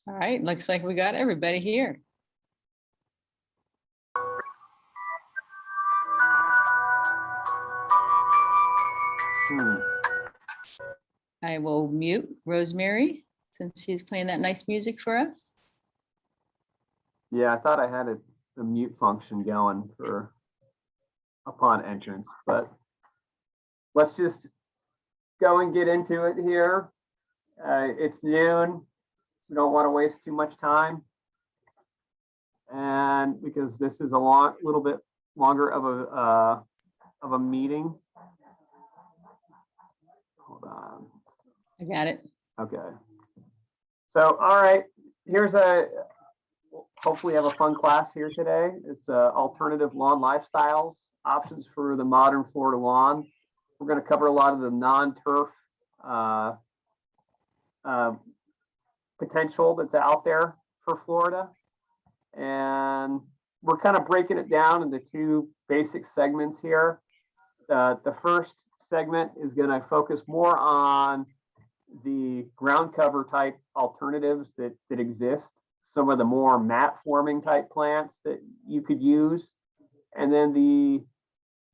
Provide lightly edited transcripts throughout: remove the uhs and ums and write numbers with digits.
All right, looks like we got everybody here. I will mute Rosemary since she's playing that nice music for us. Yeah, I thought I had the mute function going for upon entrance, but let's just go and get into it here. It's noon. We don't want to waste too much time, and because this is a little bit longer of a meeting. Hold on. I got it. Okay. So, all right, hopefully have a fun class here today. It's alternative lawn lifestyles, options for the modern Florida lawn. We're going to cover a lot of the non-turf potential that's out there for Florida. And we're kind of breaking it down into two basic segments here. The first segment is going to focus more on the ground cover type alternatives that exist, some of the more mat forming type plants that you could use. And then the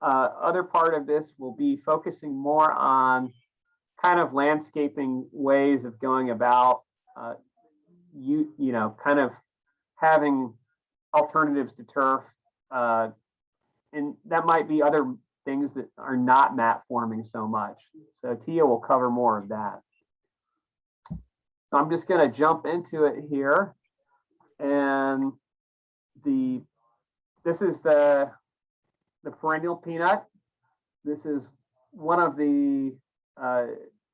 other part of this will be focusing more on kind of landscaping ways of going about you know, kind of having alternatives to turf. And that might be other things that are not mat forming so much. So Tia will cover more of that. So I'm just going to jump into it here. And this is the perennial peanut. This is one of the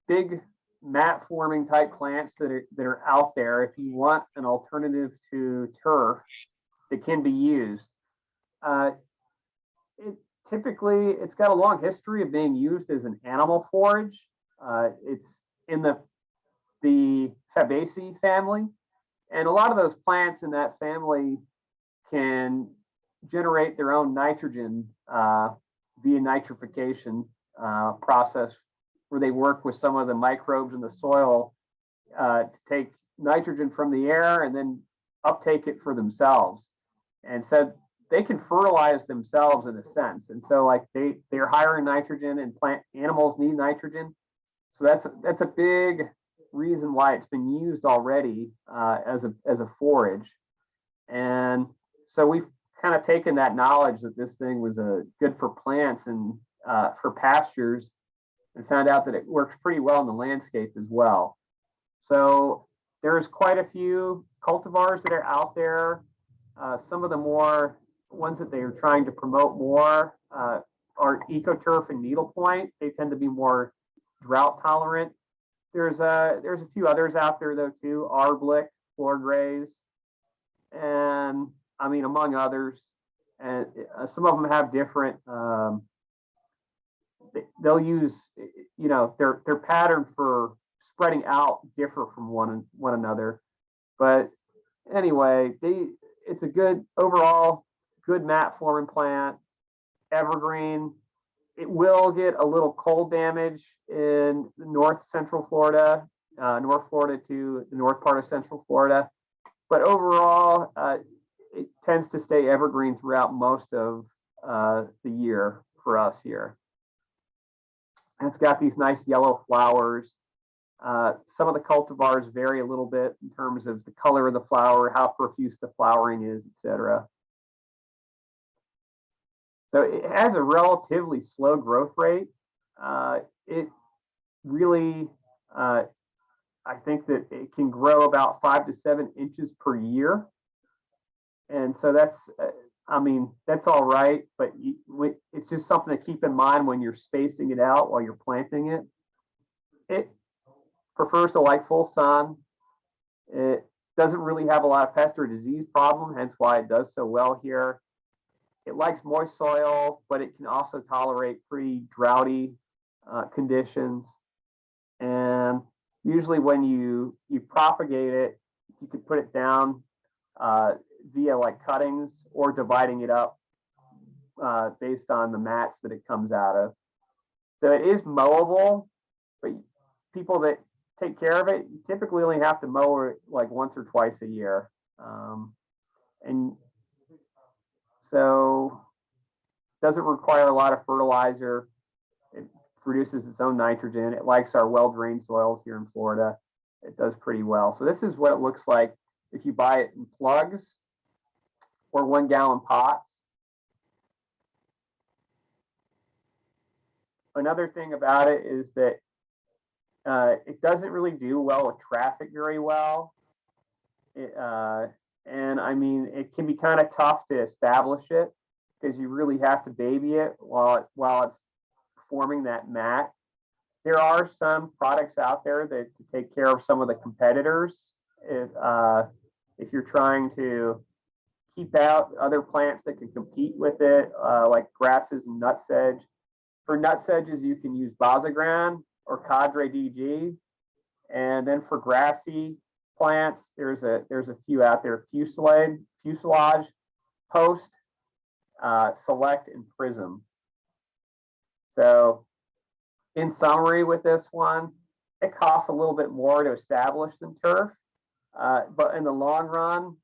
big mat forming type plants that are out there if you want an alternative to turf that can be used. Typically, it's got a long history of being used as an animal forage. It's in the Fabaceae family, and a lot of those plants in that family can generate their own nitrogen via nitrification process, where they work with some of the microbes in the soil to take nitrogen from the air and then uptake it for themselves. And so they can fertilize themselves in a sense. And so like they're higher in nitrogen, and animals need nitrogen. So that's a big reason why it's been used already as a forage. And so we've kind of taken that knowledge that this thing was good for plants and for pastures, and found out that it works pretty well in the landscape as well. So there's quite a few cultivars that are out there. Some of the more ones that they are trying to promote more are EcoTurf and Needlepoint. They tend to be more drought tolerant. There's a few others out there though too, Arblick, Floor Grays, and I mean among others. And some of them have different. They'll use, you know, their pattern for spreading out differ from one another. But anyway, it's a good overall good mat forming plant, evergreen. It will get a little cold damage in north central Florida, North Florida to the north part of central Florida. But overall, it tends to stay evergreen throughout most of the year for us here. And it's got these nice yellow flowers. Some of the cultivars vary a little bit in terms of the color of the flower, how profuse the flowering is, etc. So it has a relatively slow growth rate. It really, I think that it can grow about 5 to 7 inches per year. And so that's, I mean, that's all right, but it's just something to keep in mind when you're spacing it out while you're planting it. It prefers to like full sun. It doesn't really have a lot of pest or disease problem, hence why it does so well here. It likes moist soil, but it can also tolerate pretty droughty conditions. And usually when you propagate it, you can put it down via like cuttings or dividing it up based on the mats that it comes out of. So it is mowable, but people that take care of it typically only have to mow it like once or twice a year. And so doesn't require a lot of fertilizer. It produces its own nitrogen. It likes our well-drained soils here in Florida. It does pretty well. So this is what it looks like if you buy it in plugs or 1 gallon pots. Another thing about it is that it doesn't really do well with traffic very well. And I mean, it can be kind of tough to establish it because you really have to baby it while it's forming that mat. There are some products out there that to take care of some of the competitors. If you're trying to keep out other plants that can compete with it, like grasses and nutsedge. For nutsedges, you can use Bazagran or Cadre DG. And then for grassy plants, there's a few out there: Fuselage, Post, Select, and Prism. So in summary with this one, it costs a little bit more to establish than turf, but in the long run,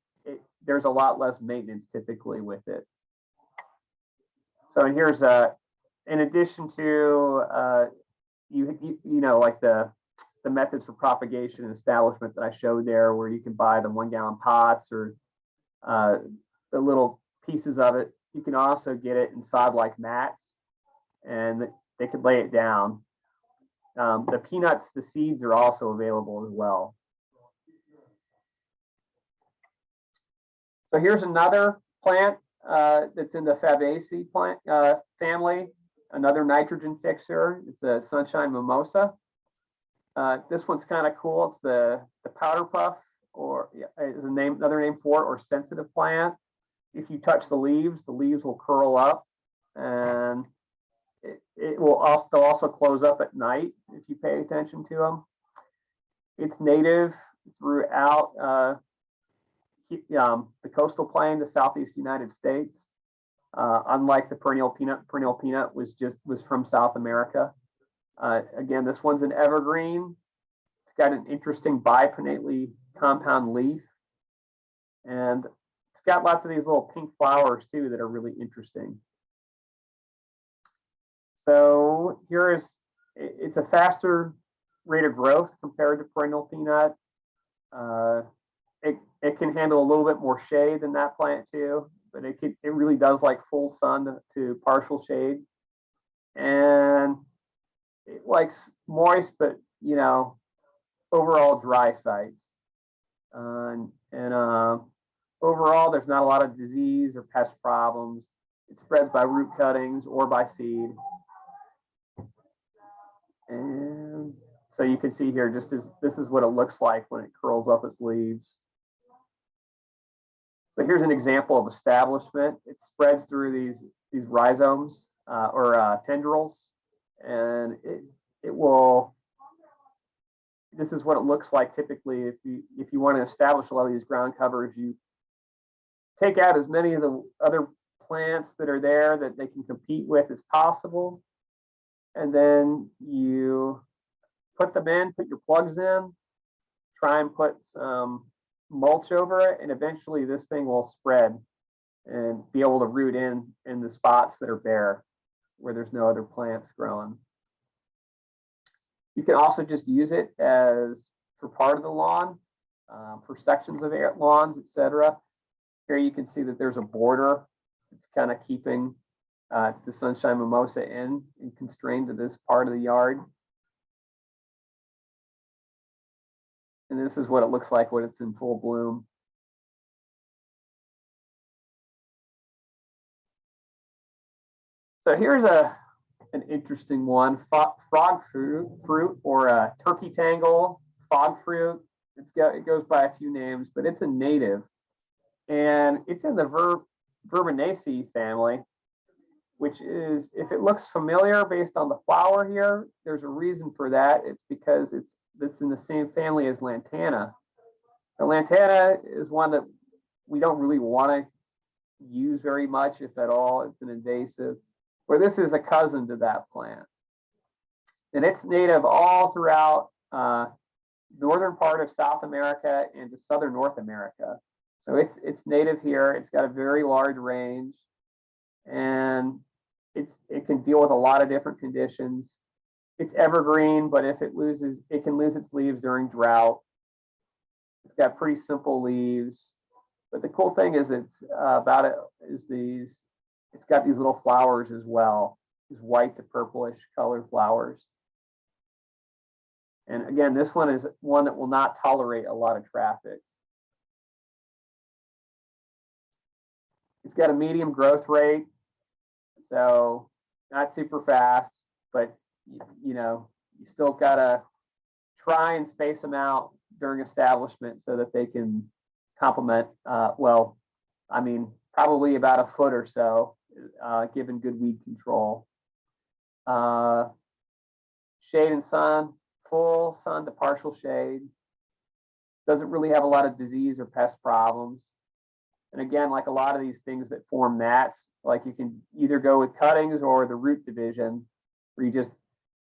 there's a lot less maintenance typically with it. So and here's in addition to you know, like the methods for propagation and establishment that I showed there, where you can buy the 1 gallon pots or the little pieces of it. You can also get it in sod like mats, and they could lay it down. The peanuts, the seeds are also available as well. So here's another plant that's in the Fabaceae plant family, another nitrogen fixer. It's a sunshine mimosa. This one's kind of cool. It's the powder puff, or is another name for it, or sensitive plant. If you touch the leaves will curl up, and it will also close up at night if you pay attention to them. It's native throughout the coastal plain, the southeast United States. Unlike the perennial peanut was from South America. Again, this one's an evergreen. It's got an interesting bipinnately compound leaf, and it's got lots of these little pink flowers too that are really interesting. So it's a faster rate of growth compared to perennial peanut. It can handle a little bit more shade than that plant too, but it really does like full sun to partial shade, and it likes moist but overall dry sites. Overall, there's not a lot of disease or pest problems. It spreads by root cuttings or by seed. And so you can see here, this is what it looks like when it curls up its leaves. So here's an example of establishment. It spreads through these rhizomes or tendrils, and it will. This is what it looks like typically if you want to establish a lot of these ground covers. You take out as many of the other plants that are there that they can compete with as possible, and then you put them in, put your plugs in, try and put some mulch over it, and eventually this thing will spread and be able to root in the spots that are bare where there's no other plants growing. You can also just use it for part of the lawn, for sections of lawns, etc. Here you can see that there's a border. It's kind of keeping the sunshine mimosa in and constrained to this part of the yard. And this is what it looks like when it's in full bloom. So here's an interesting one: frog fruit or a turkey tangle, fog fruit. It goes by a few names, but it's a native, and it's in the Verbenaceae family, which is, if it looks familiar based on the flower here, there's a reason for that. It's because it's in the same family as lantana. The lantana is one that we don't really want to use very much, if at all. It's an invasive, where this is a cousin to that plant. And it's native all throughout northern part of South America and to southern North America. So it's native here. It's got a very large range, and it can deal with a lot of different conditions. It's evergreen, but if it can lose its leaves during drought. It's got pretty simple leaves. But the cool thing is it's got these little flowers as well, these white to purplish colored flowers. And again, this one is one that will not tolerate a lot of traffic. It's got a medium growth rate, so not super fast, but you still gotta try and space them out during establishment so that they can complement, well, I mean, probably about a foot or so, given good weed control. Shade and sun, full sun to partial shade. Doesn't really have a lot of disease or pest problems. And again, like a lot of these things that form mats, like you can either go with cuttings or the root division, where you just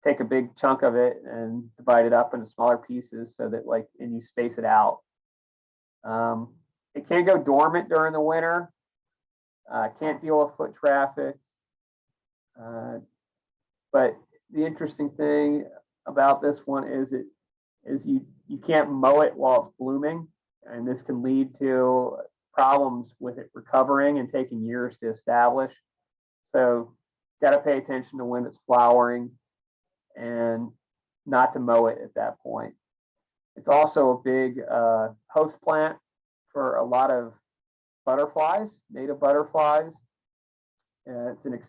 take a big chunk of it and divide it up into smaller pieces so that and you space it out. It can go dormant during the winter. Can't deal with foot traffic. But the interesting thing about this one is you can't mow it while it's blooming, and this can lead to problems with it recovering and taking years to establish. So got to pay attention to when it's flowering and not to mow it at that point. It's also a big host plant for a lot of butterflies, native butterflies. It's an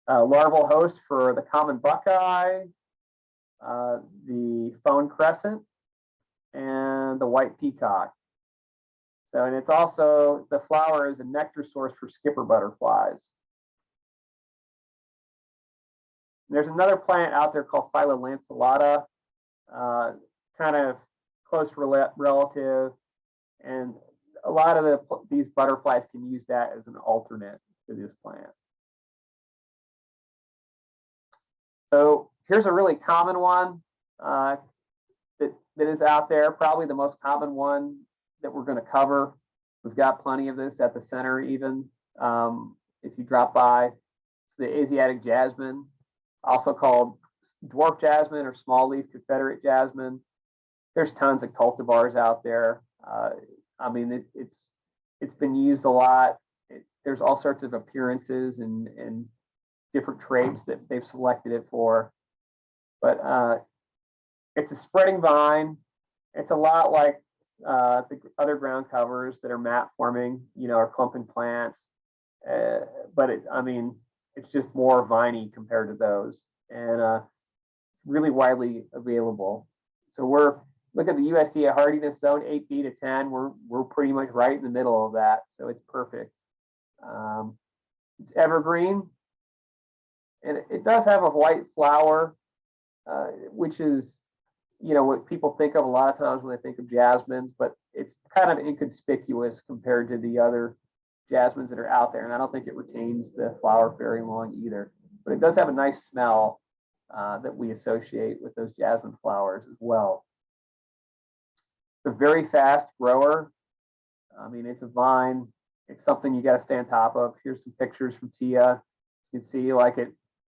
larval host for the common buckeye, the phone crescent, and the white peacock. So, and it's also, the flower is a nectar source for skipper butterflies. There's another plant out there called Phylla lanceolata, kind of close relative, and a lot of these butterflies can use that as an alternate to this plant. So here's a really common one that is out there, probably the most common one that we're going to cover. We've got plenty of this at the center even. If you drop by, it's the Asiatic jasmine, also called dwarf jasmine or small leaf Confederate jasmine. There's tons of cultivars out there. I mean, it's been used a lot. There's all sorts of appearances and different traits that they've selected it for. But it's a spreading vine. It's a lot like the other ground covers that are mat forming, or clumping plants. But it's just more viney compared to those, and really widely available. So look at the USDA hardiness zone, 8B to 10. We're pretty much right in the middle of that, so it's perfect. It's evergreen, and it does have a white flower, which is what people think of a lot of times when they think of jasmines, but it's kind of inconspicuous compared to the other jasmines that are out there, and I don't think it retains the flower very long either. But it does have a nice smell that we associate with those jasmine flowers as well. It's a very fast grower. I mean, it's a vine. It's something you got to stay on top of. Here's some pictures from Tia. You can see it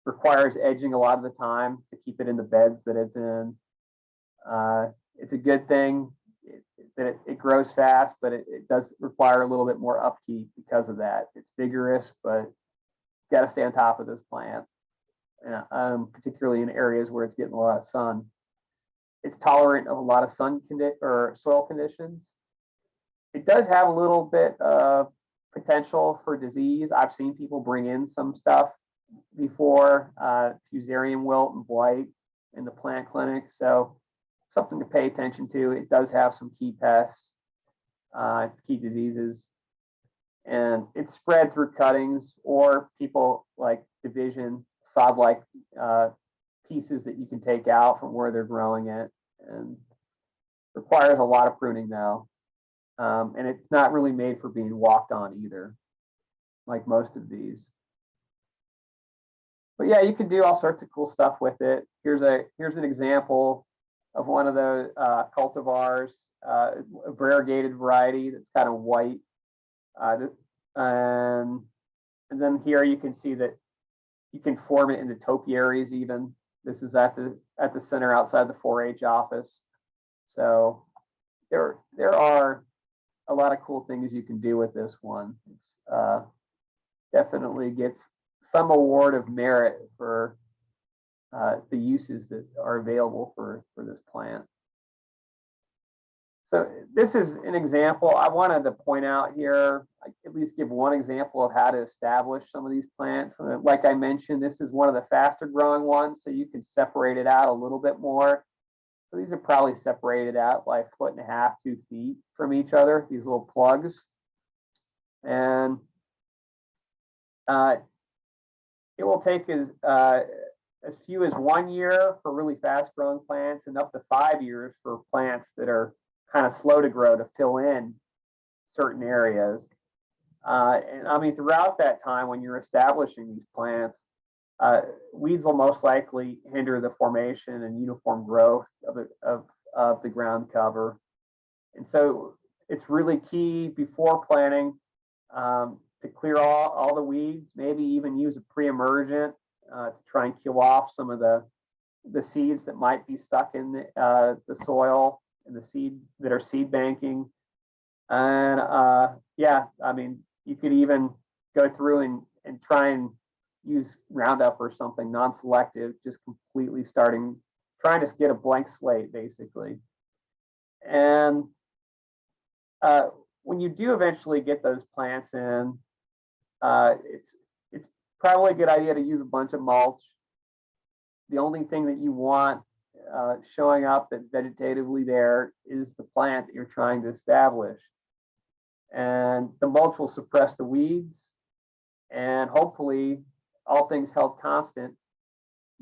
requires edging a lot of the time to keep it in the beds that it's in. It's a good thing that it grows fast, but it does require a little bit more upkeep because of that. It's vigorous, but you got to stay on top of this plant, particularly in areas where it's getting a lot of sun. It's tolerant of a lot of soil conditions. It does have a little bit of potential for disease. I've seen people bring in some stuff before, fusarium wilt and blight in the plant clinic. So something to pay attention to. It does have some key pests, key diseases, and it's spread through cuttings or people like division, sod-like pieces that you can take out from where they're growing it, and requires a lot of pruning though. And it's not really made for being walked on either, like most of these. But yeah, you can do all sorts of cool stuff with it. Here's an example of one of the cultivars, a variegated variety that's kind of white. And then here you can see that you can form it into topiaries even. This is at the center outside the 4-H office. So there are a lot of cool things you can do with this one. It's definitely gets some award of merit for the uses that are available for this plant. So this is an example I wanted to point out here, at least give one example of how to establish some of these plants. Like I mentioned, this is one of the faster growing ones, so you can separate it out a little bit more. So these are probably separated out by 1.5 to 2 feet from each other, these little plugs. And it will take as few as 1 year for really fast growing plants and up to 5 years for plants that are kind of slow to grow to fill in certain areas. And I mean, throughout that time when you're establishing these plants, weeds will most likely hinder the formation and uniform growth of the ground cover. And so it's really key before planting to clear all the weeds, maybe even use a pre-emergent to try and kill off some of the seeds that might be stuck in the soil and the seed that are seed banking. And yeah, I mean, you could even go through and try and use Roundup or something non-selective, just completely trying to get a blank slate basically. And when you do eventually get those plants in, it's probably a good idea to use a bunch of mulch. The only thing that you want showing up that's vegetatively there is the plant that you're trying to establish. And the mulch will suppress the weeds, and hopefully, all things held constant,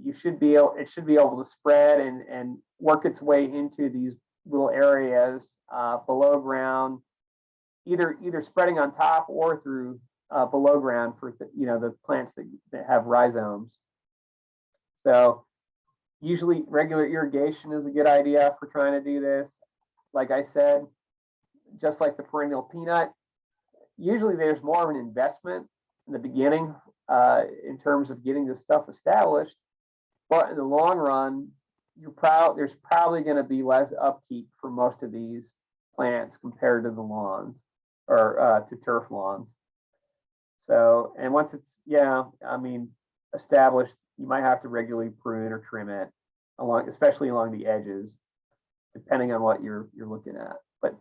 it should be able to spread and work its way into these little areas below ground, either spreading on top or through below ground for the plants that have rhizomes. So usually regular irrigation is a good idea for trying to do this. Like I said, just like the perennial peanut, usually there's more of an investment in the beginning in terms of getting this stuff established, but in the long run, there's probably going to be less upkeep for most of these plants compared to the lawns or to turf lawns. So, and once it's, established, you might have to regularly prune or trim it especially along the edges, depending on what you're looking at. But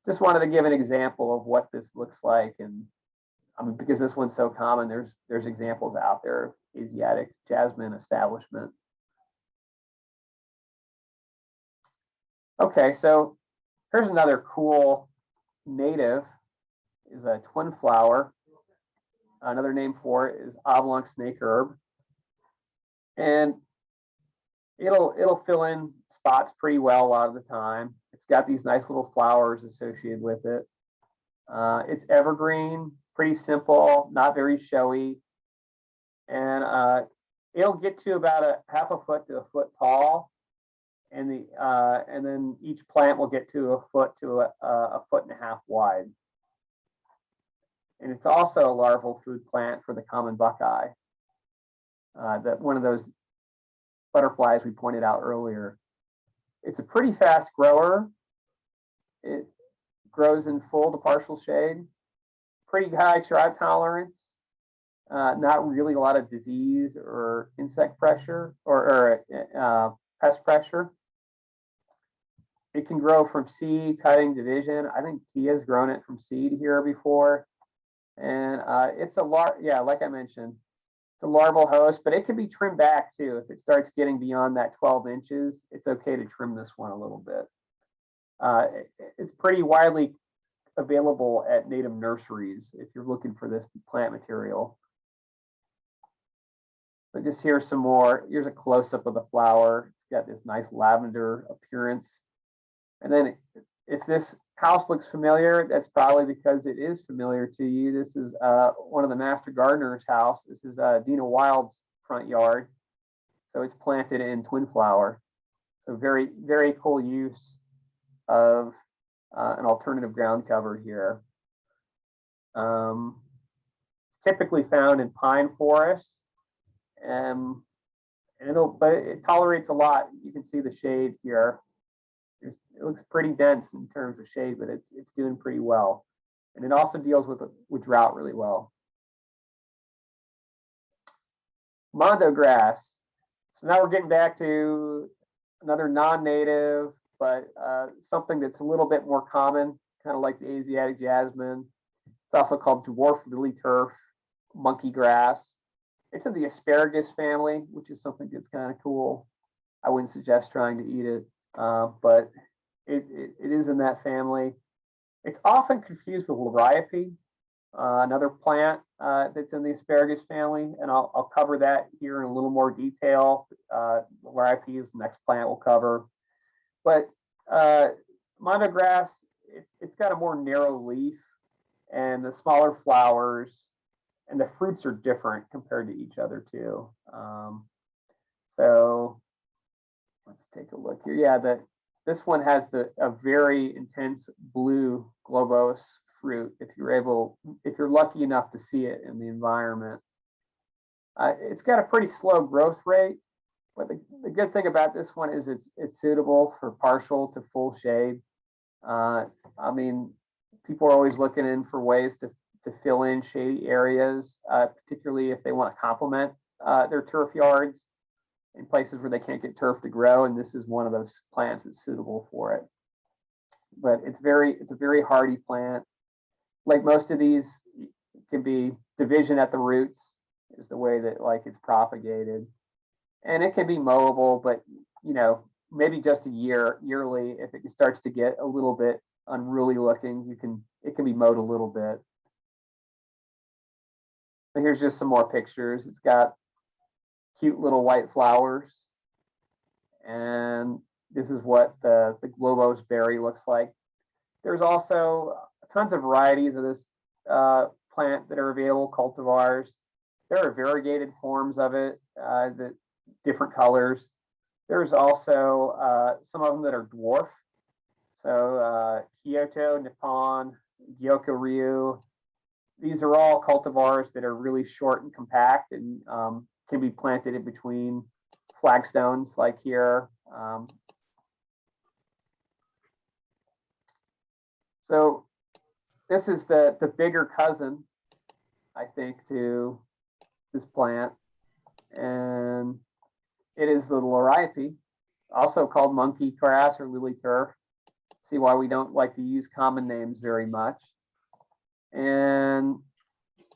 just wanted to give an example of what this looks like. And I mean, because this one's so common, there's examples out there of Asiatic jasmine establishment. Okay, so here's another cool native, is a twin flower. Another name for it is oblong snake herb. And it'll fill in spots pretty well a lot of the time. It's got these nice little flowers associated with it. It's evergreen, pretty simple, not very showy. And it'll get to about a 1/2 foot to 1 foot tall. And then each plant will get to 1 foot to a 1.5 feet wide. And it's also a larval food plant for the common buckeye. That one of those butterflies we pointed out earlier. It's a pretty fast grower. It grows in full to partial shade, pretty high drought tolerance, not really a lot of disease or insect pressure or pest pressure. It can grow from seed, cutting, division. I think Tia's grown it from seed here before. And it's like I mentioned, it's a larval host, but it can be trimmed back too. If it starts getting beyond that 12 inches, it's okay to trim this one a little bit. It's pretty widely available at native nurseries if you're looking for this plant material. But just here's some more. Here's a close-up of the flower. It's got this nice lavender appearance. And then If this house looks familiar, that's probably because it is familiar to you. This is one of the master gardener's house. This is Dina Wild's front yard. So it's planted in twin flower. So very, very cool use of an alternative ground cover here. It's typically found in pine forests, and but it tolerates a lot. You can see the shade here. It looks pretty dense in terms of shade, but it's doing pretty well. And it also deals with drought really well. Mondo grass. So now we're getting back to another non-native, but something that's a little bit more common, kind of like the Asiatic jasmine. It's also called dwarf lily turf, monkey grass. It's in the asparagus family, which is something that's kind of cool. I wouldn't suggest trying to eat it, but it is in that family. It's often confused with liriope, another plant that's in the asparagus family, and I'll cover that here in a little more detail. Liriope is the next plant we'll cover. But mondo grass, it's got a more narrow leaf and the smaller flowers, and the fruits are different compared to each other too. So let's take a look here. Yeah, this one has a very intense blue globose fruit. If you're lucky enough to see it in the environment, it's got a pretty slow growth rate. But the good thing about this one is it's suitable for partial to full shade. I mean, people are always looking in for ways to fill in shady areas, particularly if they want to complement their turf yards in places where they can't get turf to grow. And this is one of those plants that's suitable for it. But it's a very hardy plant. Like most of these, it can be division at the roots is the way that it's propagated. And it can be mowable, but maybe just yearly. If it starts to get a little bit unruly looking, it can be mowed a little bit. And here's just some more pictures. It's got cute little white flowers, and this is what the globose berry looks like. There's also tons of varieties of this plant that are available, cultivars. There are variegated forms of it, that different colors. There's also some of them that are dwarf. So Kyoto, Nippon, Gyoko Ryu. These are all cultivars that are really short and compact and can be planted in between flagstones like here. So this is the bigger cousin, I think, to this plant. And it is the liriope, also called monkey grass or lily turf. See why we don't like to use common names very much. And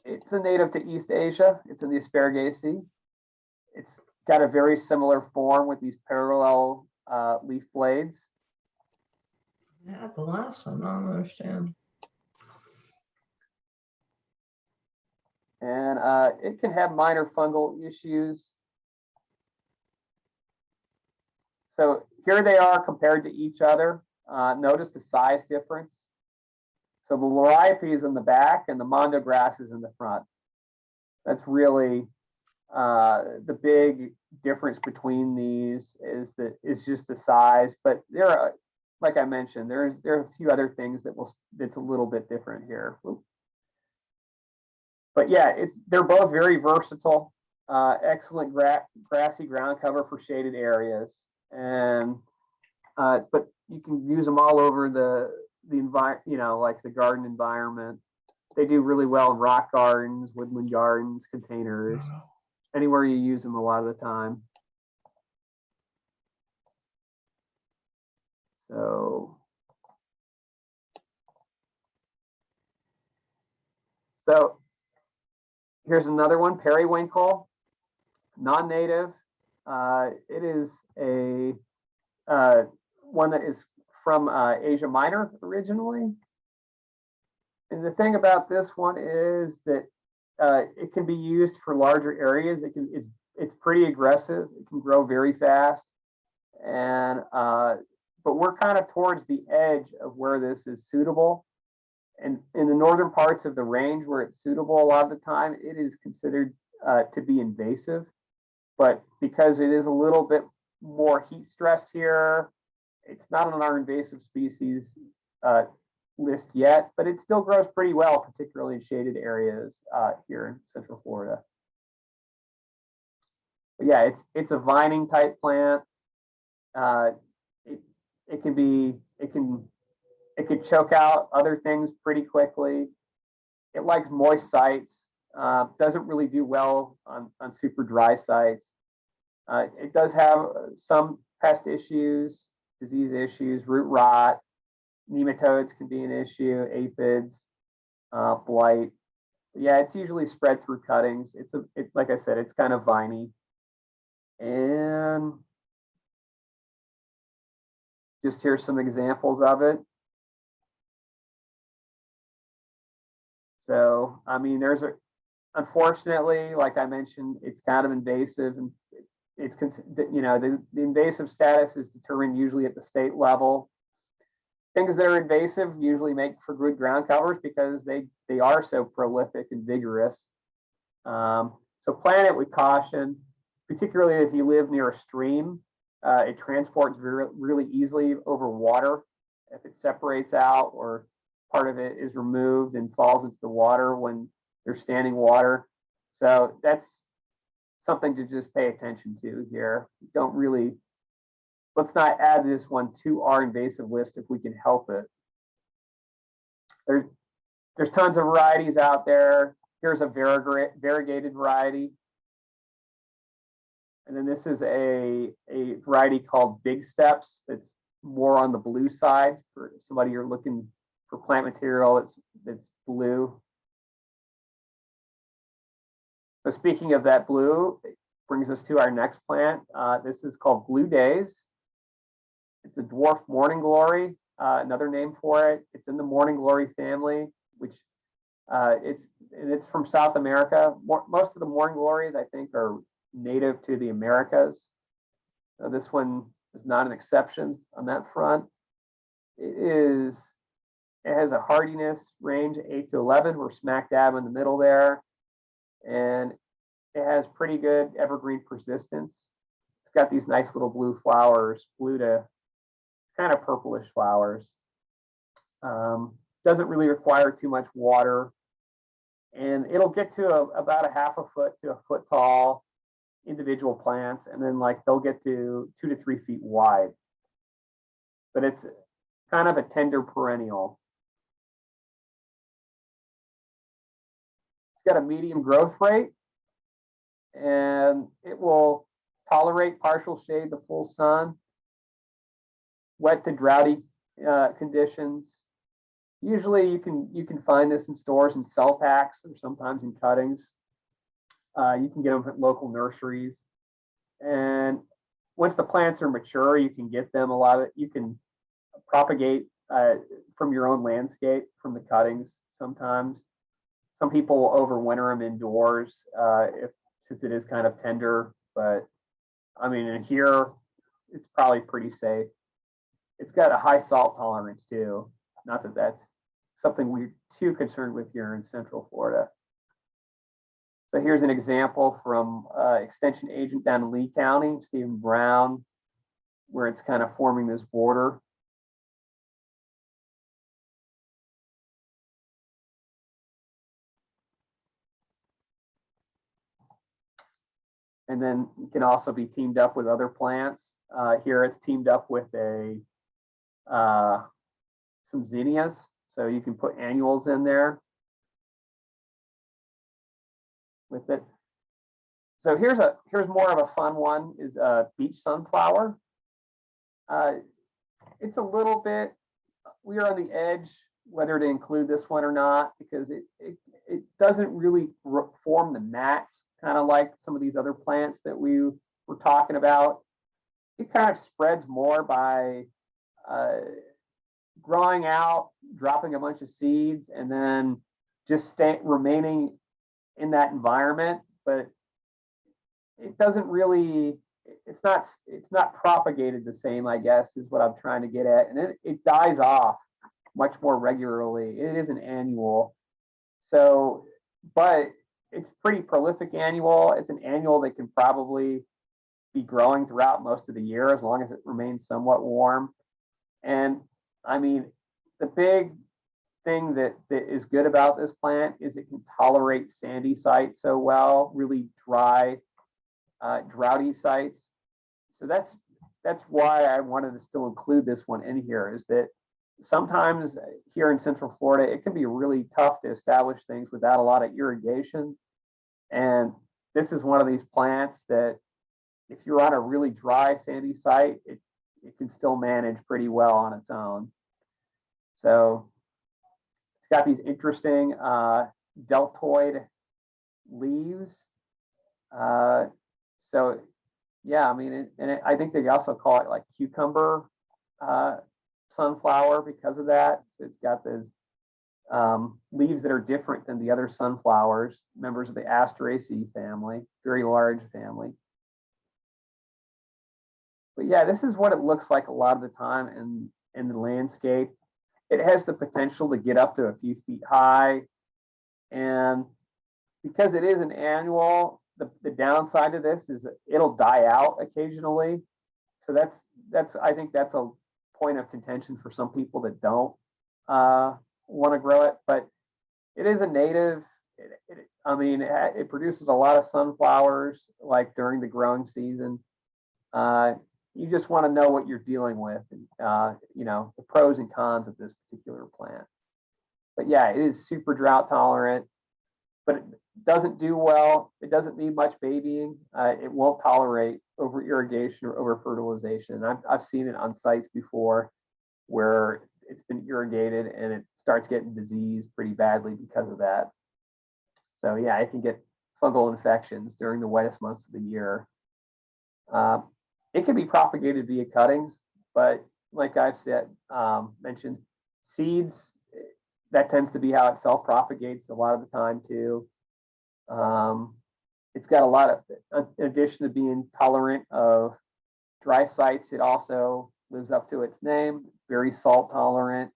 it's a native to East Asia. It's in the Asparagaceae. It's got a very similar form with these parallel leaf blades. Yeah, the last one, I don't understand. And it can have minor fungal issues. So here they are compared to each other. Notice the size difference. So the liriope is in the back and the mondo grass is in the front. That's really the big difference between these is just the size. But there are, like I mentioned, there are a few other things that's a little bit different here. But yeah, they're both very versatile, excellent grassy ground cover for shaded areas, and but you can use them all over the environment, like the garden environment. They do really well in rock gardens, woodland gardens, containers, anywhere you use them a lot of the time. So here's another one, periwinkle, non-native. It is a one that is from Asia Minor originally. And the thing about this one is that it can be used for larger areas. It's pretty aggressive. It can grow very fast, and but we're kind of towards the edge of where this is suitable. And in the northern parts of the range where it's suitable, a lot of the time, it is considered to be invasive. But because it is a little bit more heat stressed here, it's not on our invasive species list yet, but it still grows pretty well, particularly in shaded areas here in Central Florida. But yeah, it's a vining type plant. It can choke out other things pretty quickly. It likes moist sites. Doesn't really do well on super dry sites. It does have some pest issues, disease issues, root rot, nematodes can be an issue, aphids, blight. But yeah, it's usually spread through cuttings. Like I said, it's kind of viney. And just here's some examples of it. So, I mean, unfortunately, like I mentioned, it's kind of invasive, and it's, the invasive status is determined usually at the state level. Things that are invasive usually make for good ground covers because they are so prolific and vigorous. So plant it with caution, particularly if you live near a stream. It transports really easily over water. If it separates out or part of it is removed and falls into the water when there's standing water. So that's something to just pay attention to here. Let's not add this one to our invasive list if we can help it. There's tons of varieties out there. Here's a variegated variety. And then this is a variety called Big Steps that's more on the blue side for somebody you're looking for plant material that's blue. So speaking of that blue, it brings us to our next plant. This is called Blue Days. It's a dwarf morning glory, another name for it. It's in the morning glory family, which it's from South America. Most of the morning glories, I think, are native to the Americas. So this one is not an exception on that front. It has a hardiness range 8 to 11. We're smack dab in the middle there. And it has pretty good evergreen persistence. It's got these nice little blue flowers, blue to kind of purplish flowers. Doesn't really require too much water. And it'll get to about a half a foot to a foot tall individual plants. And then they'll get to 2 to 3 feet wide. But it's kind of a tender perennial. It's got a medium growth rate, and it will tolerate partial shade to full sun, wet to droughty conditions. Usually you can find this in stores in cell packs or sometimes in cuttings. You can get them at local nurseries. And once the plants are mature, you can get them you can propagate from your own landscape from the cuttings sometimes. Some people will overwinter them indoors since it is kind of tender, but I mean, in here, it's probably pretty safe. It's got a high salt tolerance too. Not that that's something we're too concerned with here in Central Florida. So here's an example from extension agent down in Lee County, Stephen Brown, where it's kind of forming this border. And then it can also be teamed up with other plants. Here it's teamed up with some zinnias, so you can put annuals in there with it. So here's more of a fun one, is beach sunflower. It's a little bit, we are on the edge whether to include this one or not, because it doesn't really form the mats, kind of like some of these other plants that we were talking about. It kind of spreads more by growing out, dropping a bunch of seeds, and then just remaining in that environment. But it doesn't really it's not propagated the same, I guess, is what I'm trying to get at. And it dies off much more regularly. It is an annual. So, but it's pretty prolific annual. It's an annual that can probably be growing throughout most of the year as long as it remains somewhat warm. And I mean, the big thing that is good about this plant is it can tolerate sandy sites so well, really dry, droughty sites. So that's why I wanted to still include this one in here, is that sometimes here in Central Florida, it can be really tough to establish things without a lot of irrigation. And this is one of these plants that if you're on a really dry, sandy site, it can still manage pretty well on its own. So it's got these interesting deltoid leaves. So yeah, I mean, I think they also call it like cucumber sunflower because of that. So it's got those leaves that are different than the other sunflowers, members of the Asteraceae family, very large family. But yeah, this is what it looks like a lot of the time in the landscape. It has the potential to get up to a few feet high. And because it is an annual, the downside to this is that it'll die out occasionally. So that's I think that's a point of contention for some people that don't want to grow it. But it is a native. I mean, it produces a lot of sunflowers like during the growing season. You just want to know what you're dealing with, and you know, the pros and cons of this particular plant. But yeah, it is super drought tolerant, but it doesn't do well. It doesn't need much babying. It won't tolerate over irrigation or over fertilization. I've seen it on sites before where it's been irrigated and it starts getting diseased pretty badly because of that. So yeah, it can get fungal infections during the wettest months of the year. It can be propagated via cuttings, but like I've said, mentioned, seeds, that tends to be how it self-propagates a lot of the time too. It's got a lot of, in addition to being tolerant of dry sites, it also lives up to its name, very salt tolerant,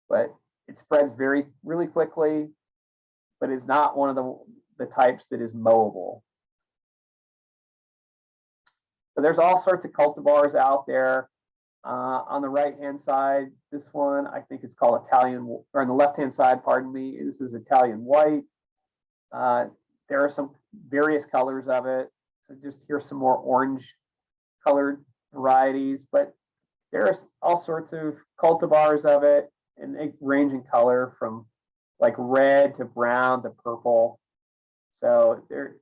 but it spreads really quickly, but is not one of the types that is mowable. So there's all sorts of cultivars out there. On the right-hand side, this one, I think it's called Italian, or on the left-hand side, pardon me, this is Italian white. There are some various colors of it. So just here's some more orange colored varieties, but there's all sorts of cultivars of it, and they range in color from like red to brown to purple. So they're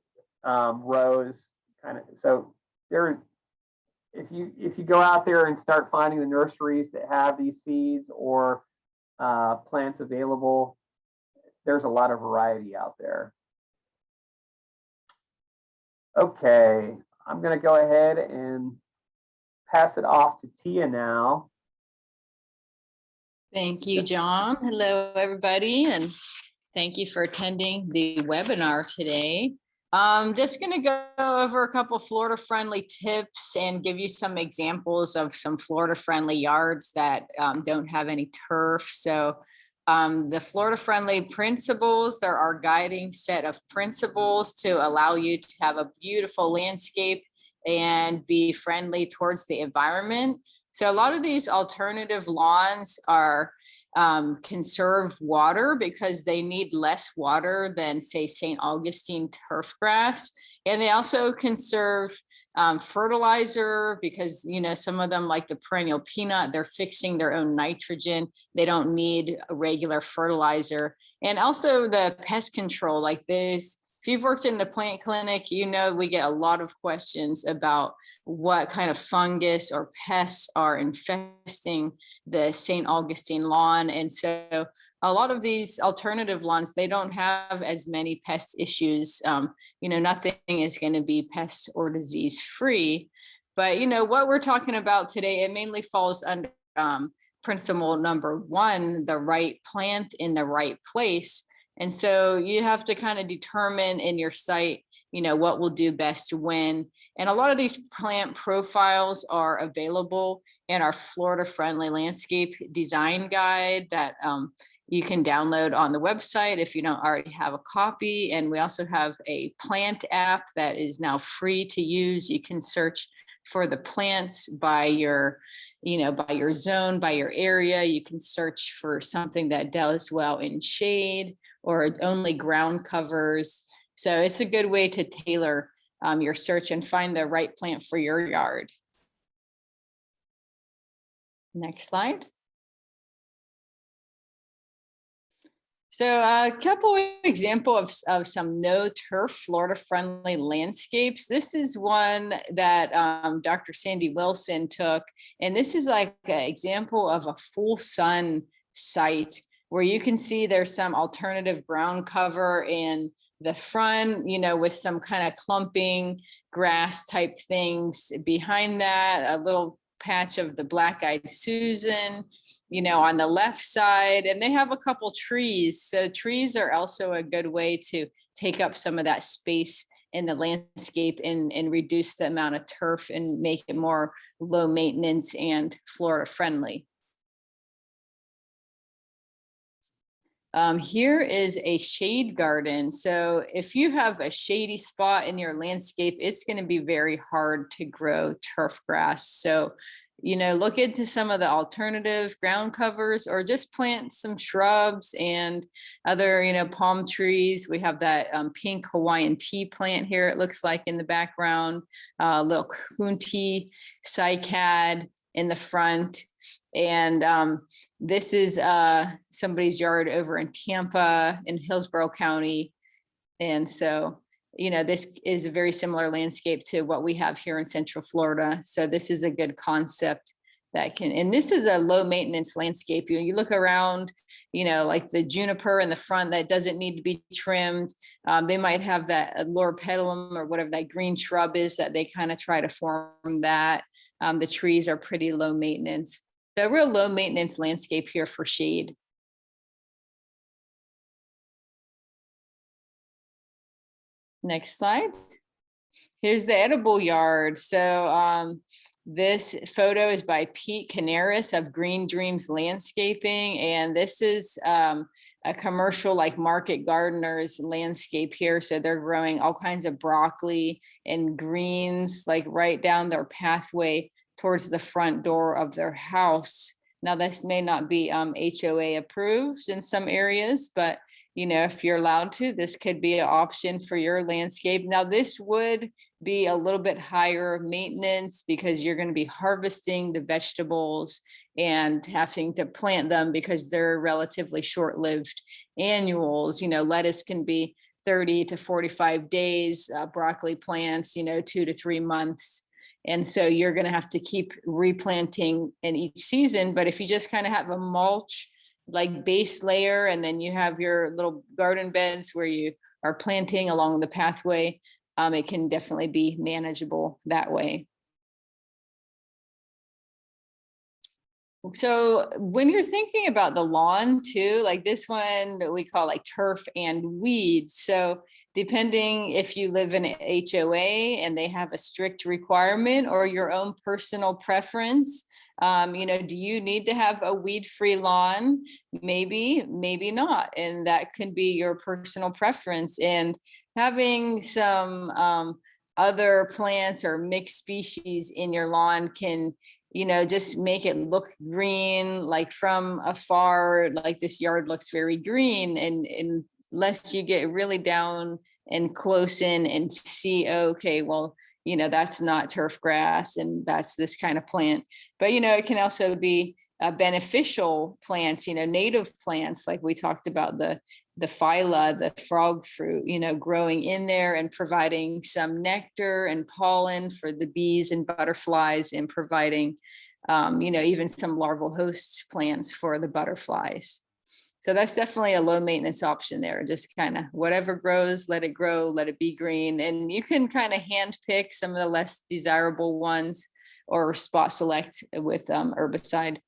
rose kind of, so there, if you go out there and start finding the nurseries that have these seeds or plants available, there's a lot of variety out there. Okay, I'm going to go ahead and pass it off to Tia now. Thank you, John. Hello, everybody, and thank you for attending the webinar today. I'm just going to go over a couple Florida-friendly tips and give you some examples of some Florida-friendly yards that don't have any turf. So the Florida-friendly principles, there are guiding set of principles to allow you to have a beautiful landscape and be friendly towards the environment. So a lot of these alternative lawns are conserve water because they need less water than, say, St. Augustine turf grass. And they also conserve fertilizer because, you know, some of them, like the perennial peanut, they're fixing their own nitrogen. They don't need a regular fertilizer. And also the pest control, like this. If you've worked in the plant clinic, you know we get a lot of questions about what kind of fungus or pests are infesting the St. Augustine lawn. And so a lot of these alternative lawns, they don't have as many pest issues. You know, nothing is going to be pest or disease free. But, you know, what we're talking about today, it mainly falls under principle number one, the right plant in the right place. And so you have to kind of determine in your site, what will do best when. And a lot of these plant profiles are available in our Florida Friendly Landscape Design Guide that you can download on the website if you don't already have a copy. And we also have a plant app that is now free to use. You can search for the plants by your, by your zone, by your area. You can search for something that does well in shade or only ground covers. So it's a good way to tailor your search and find the right plant for your yard. Next slide. So a couple of examples of some no turf Florida friendly landscapes. This is one that Dr. Sandy Wilson took, and this is like an example of a full sun site where you can see there's some alternative ground cover in the front, with some kind of clumping grass type things behind that, a little patch of the black-eyed Susan, on the left side, and they have a couple trees. So trees are also a good way to take up some of that space in the landscape and reduce the amount of turf and make it more low maintenance and Florida friendly. Here is a shade garden. So if you have a shady spot in your landscape, it's going to be very hard to grow turf grass. So, look into some of the alternative ground covers or just plant some shrubs and other, palm trees. We have that pink Hawaiian tea plant here, it looks like in the background, little Kunti cycad in the front. And this is somebody's yard over in Tampa in Hillsborough County. And so, this is a very similar landscape to what we have here in Central Florida. So this is a good concept that can, and this is a low maintenance landscape. You look around, like the juniper in the front that doesn't need to be trimmed. They might have that loropetalum or whatever that green shrub is that they kind of try to form that. The trees are pretty low maintenance. So a real low maintenance landscape here for shade. Next slide. Here's the edible yard. So this photo is by Pete Canaris of Green Dreams Landscaping. And this is a commercial like Market Gardeners landscape here. So they're growing all kinds of broccoli and greens like right down their pathway towards the front door of their house. Now this may not be HOA approved in some areas, but if you're allowed to, this could be an option for your landscape. Now this would be a little bit higher maintenance because you're going to be harvesting the vegetables and having to plant them because they're relatively short-lived annuals. Lettuce can be 30 to 45 days, broccoli plants, 2 to 3 months. And so you're going to have to keep replanting in each season. But if you just kind of have a mulch like base layer, and then you have your little garden beds where you are planting along the pathway, it can definitely be manageable that way. So when you're thinking about the lawn too, like this one we call like turf and weeds. So depending if you live in an HOA and they have a strict requirement or your own personal preference, do you need to have a weed-free lawn? Maybe, maybe not. And that can be your personal preference. And having some other plants or mixed species in your lawn can just make it look green, like from afar, like this yard looks very green. And unless you get really down and close in and see, okay, well, that's not turf grass and that's this kind of plant. But, it can also be beneficial plants, native plants, like we talked about the phyla, the frog fruit, growing in there and providing some nectar and pollen for the bees and butterflies and providing, even some larval host plants for the butterflies. So that's definitely a low maintenance option there. Just kind of whatever grows, let it grow, let it be green. And you can kind of hand pick some of the less desirable ones or spot select with herbicide.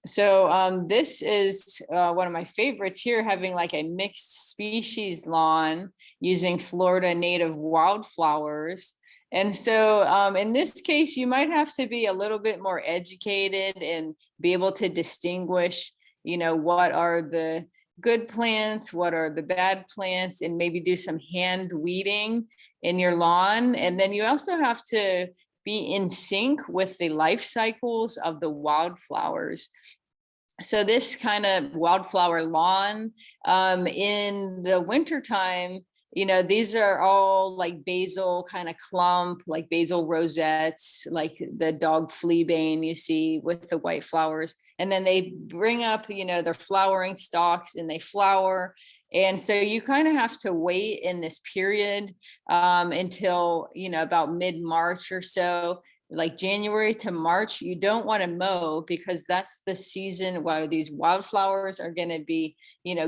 So this is one of my favorites here, having like a mixed species lawn using Florida native wildflowers. And so in this case, you might have to be a little bit more educated and be able to distinguish, what are the good plants, what are the bad plants, and maybe do some hand weeding in your lawn. And then you also have to be in sync with the life cycles of the wildflowers. So this kind of wildflower lawn in the wintertime, these are all like basil kind of clump, like basil rosettes, like the dog fleabane you see with the white flowers. And then they bring up, their flowering stalks and they flower. And so you kind of have to wait in this period until, about mid-March or so. Like January to March, you don't want to mow because that's the season while these wildflowers are going to be,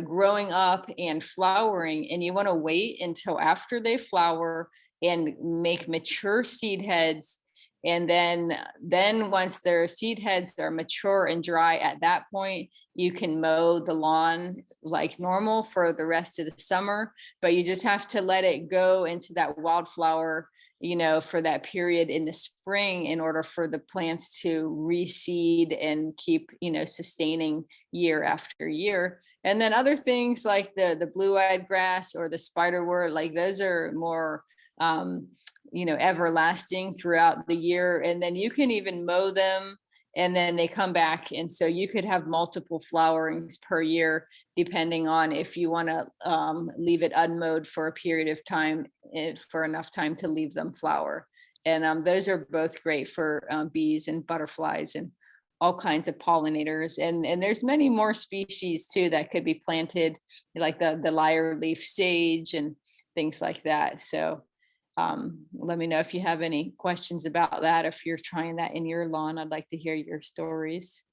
growing up and flowering. And you want to wait until after they flower and make mature seed heads. And then once their seed heads are mature and dry, at that point, you can mow the lawn like normal for the rest of the summer. But you just have to let it go into that wildflower, for that period in the spring in order for the plants to reseed and keep, sustaining year after year. And then other things like the blue-eyed grass or the spiderwort, like those are more, everlasting throughout the year. And then you can even mow them and then they come back. And so you could have multiple flowerings per year, depending on if you want to leave it unmowed for a period of time, for enough time to leave them flower. And those are both great for bees and butterflies and all kinds of pollinators. And there's many more species too that could be planted, like the lyre leaf sage and things like that. So let me know if you have any questions about that. If you're trying that in your lawn, I'd like to hear your stories.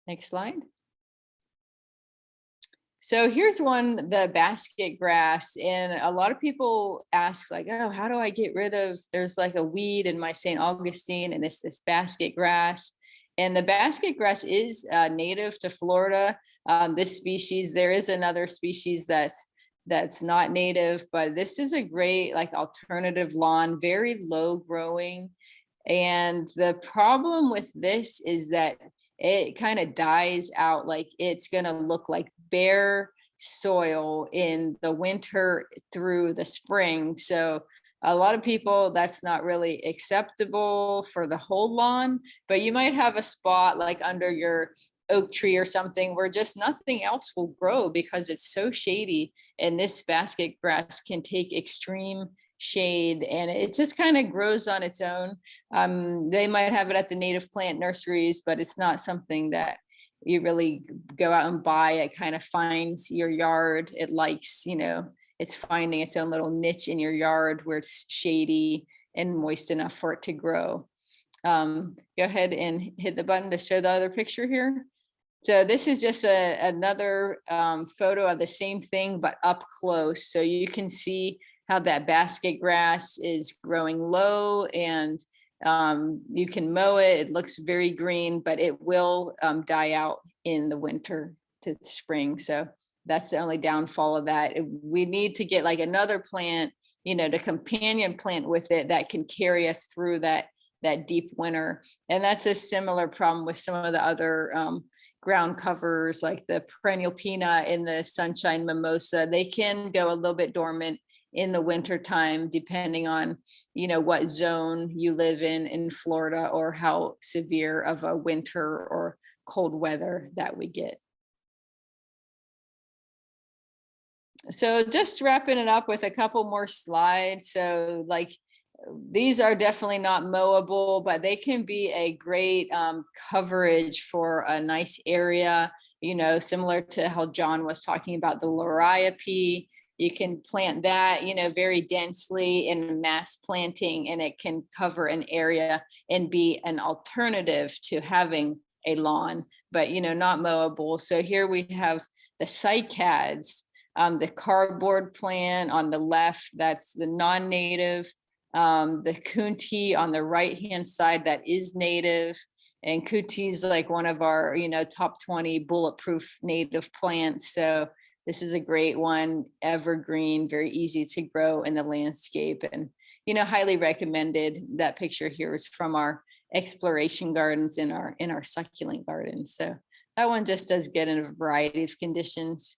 Next slide. So here's one, the basket grass. And a lot of people ask like, oh, how do I get rid of, there's like a weed in my St. Augustine and it's this basket grass. And the basket grass is native to Florida. This species, there is another species that's not native, but this is a great like alternative lawn, very low growing. And the problem with this is that it kind of dies out, like it's going to look like bare soil in the winter through the spring. So a lot of people, that's not really acceptable for the whole lawn, but you might have a spot like under your oak tree or something where just nothing else will grow because it's so shady. And this basket grass can take extreme shade and it just kind of grows on its own. They might have it at the native plant nurseries, but it's not something that you really go out and buy. It kind of finds your yard. It likes, it's finding its own little niche in your yard where it's shady and moist enough for it to grow. Go ahead and hit the button to show the other picture here. So this is just another photo of the same thing, but up close. So you can see how that basket grass is growing low and you can mow it. It looks very green, but it will die out in the winter to spring. So that's the only downfall of that. We need to get like another plant, the companion plant with it that can carry us through that deep winter. And that's a similar problem with some of the other ground covers like the perennial peanut and the sunshine mimosa. They can go a little bit dormant in the winter time, depending on, what zone you live in Florida or how severe of a winter or cold weather that we get. So just wrapping it up with a couple more slides. So like, these are definitely not mowable, but they can be a great coverage for a nice area, similar to how John was talking about the liriope. You can plant that, very densely in mass planting, and it can cover an area and be an alternative to having a lawn, but, not mowable. So here we have the cycads, the cardboard plant on the left, that's the non-native. The coontie on the right hand side, that is native. And kuti is like one of our, top 20 bulletproof native plants. So this is a great one, evergreen, very easy to grow in the landscape, and, highly recommended. That picture here is from our exploration gardens in our succulent garden. So that one just does good in a variety of conditions.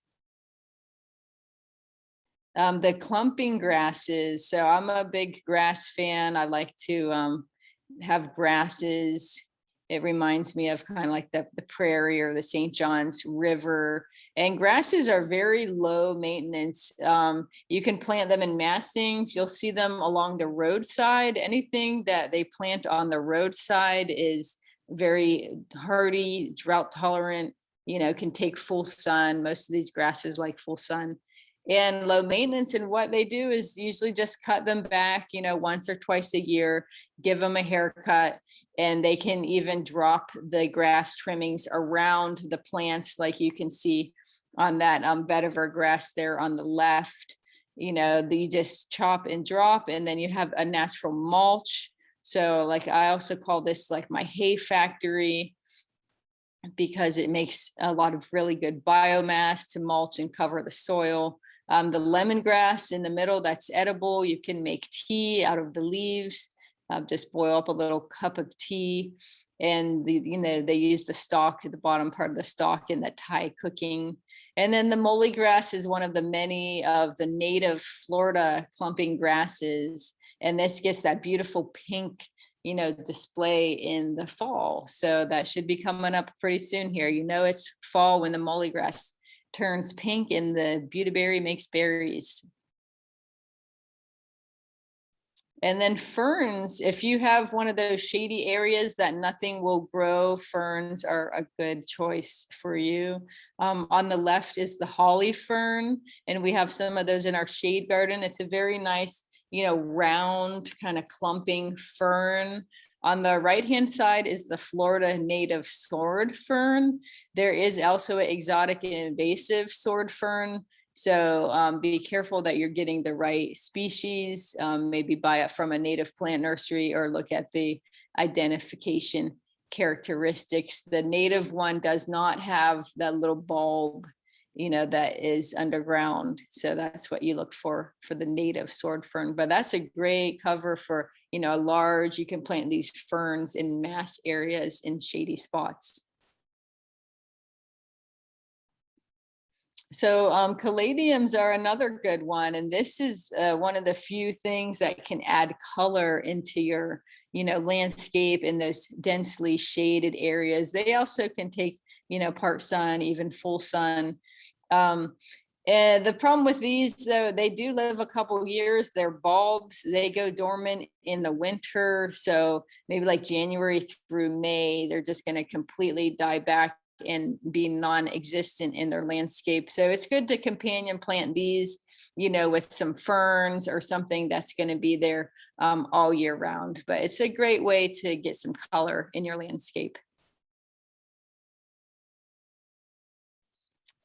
The clumping grasses. So I'm a big grass fan. I like to have grasses. It reminds me of kind of like the prairie or the St. John's River. And grasses are very low maintenance. You can plant them in massings. You'll see them along the roadside. Anything that they plant on the roadside is very hardy, drought tolerant, can take full sun. Most of these grasses like full sun. And low maintenance, and what they do is usually just cut them back, once or twice a year, give them a haircut, and they can even drop the grass trimmings around the plants, like you can see on that vetiver grass there on the left. You just chop and drop, and then you have a natural mulch. So like I also call this like my hay factory, because it makes a lot of really good biomass to mulch and cover the soil. The lemongrass in the middle, that's edible. You can make tea out of the leaves. Just boil up a little cup of tea, and they use the stalk at the bottom part of the stalk in the Thai cooking. And then the molly grass is one of the many of the native Florida clumping grasses, and this gets that beautiful pink display in the fall. So that should be coming up pretty soon here. It's fall when the molly grass turns pink and the beautyberry makes berries. And then ferns, if you have one of those shady areas that nothing will grow, ferns are a good choice for you. On the left is the holly fern, and we have some of those in our shade garden. It's a very nice, round kind of clumping fern. On the right-hand side is the Florida native sword fern. There is also an exotic and invasive sword fern. So be careful that you're getting the right species. Maybe buy it from a native plant nursery, or look at the identification characteristics. The native one does not have that little bulb, that is underground. So that's what you look for the native sword fern. But that's a great cover for, large, you can plant these ferns in mass areas in shady spots. So caladiums are another good one. And this is one of the few things that can add color into your, landscape in those densely shaded areas. They also can take, part sun, even full sun. And the problem with these, though, they do live a couple years. They're bulbs. They go dormant in the winter. So maybe like January through May, they're just going to completely die back and be non-existent in their landscape. So it's good to companion plant these, with some ferns or something that's going to be there all year round. But it's a great way to get some color in your landscape.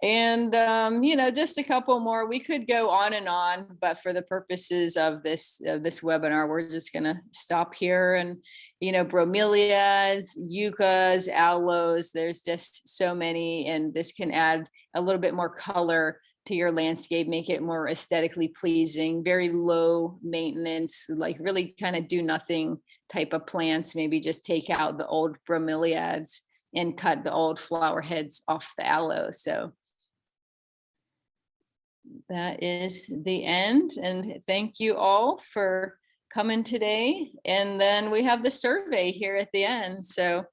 And, just a couple more. We could go on and on, but for the purposes of this webinar, we're just going to stop here. And, bromeliads, yuccas, aloes, there's just so many, and this can add a little bit more color to your landscape, make it more aesthetically pleasing, very low maintenance, like really kind of do nothing type of plants. Maybe just take out the old bromeliads and cut the old flower heads off the aloe. So that is the end, and thank you all for coming today. And then we have the survey here at the end, so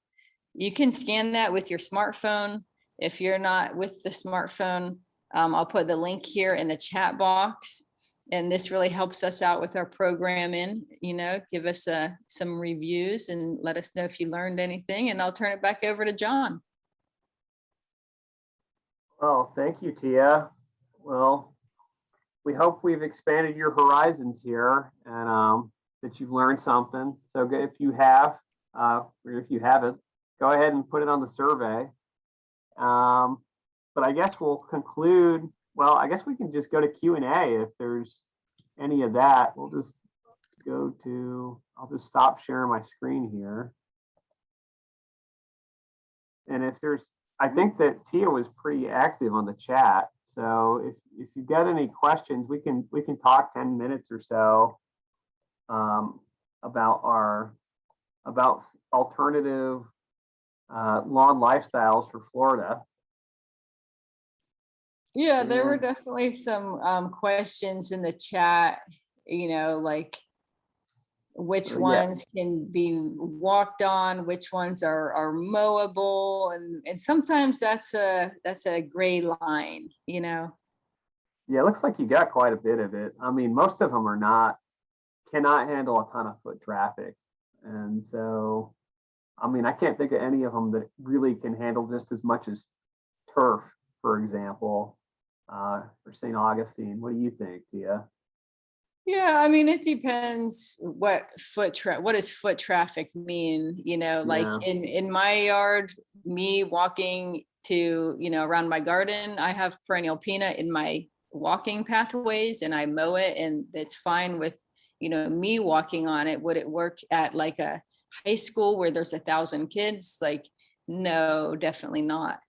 you can scan that with your smartphone. If you're not with the smartphone, I'll put the link here in the chat box, and this really helps us out with our programming. Give us some reviews and let us know if you learned anything, and I'll turn it back over to John. Well, thank you, Tia. Well, we hope we've expanded your horizons here, and that you've learned something. So if you have, or if you haven't, go ahead and put it on the survey. But I guess we'll conclude. Well, I guess we can just go to Q&A if there's any of that. We'll just go to, I'll just stop sharing my screen here. And if there's, I think that Tia was pretty active on the chat. So if you got any questions, we can talk 10 minutes or so about alternative lawn lifestyles for Florida. Yeah, there were And- definitely some questions in the chat, like which Yeah. ones can be walked on, which ones are mowable, and sometimes that's a gray line. Yeah, it looks like you got quite a bit of it. I mean, most of them cannot handle a ton of foot traffic. And so, I mean, I can't think of any of them that really can handle just as much as turf, for example, for St. Augustine. What do you think, Tia? Yeah, I mean, it depends what does foot traffic mean? Like Yeah. in my yard, me walking to, around my garden, I have perennial peanut in my walking pathways and I mow it and it's fine with, me walking on it. Would it work at like a high school where there's 1,000 kids? Like, no, definitely not.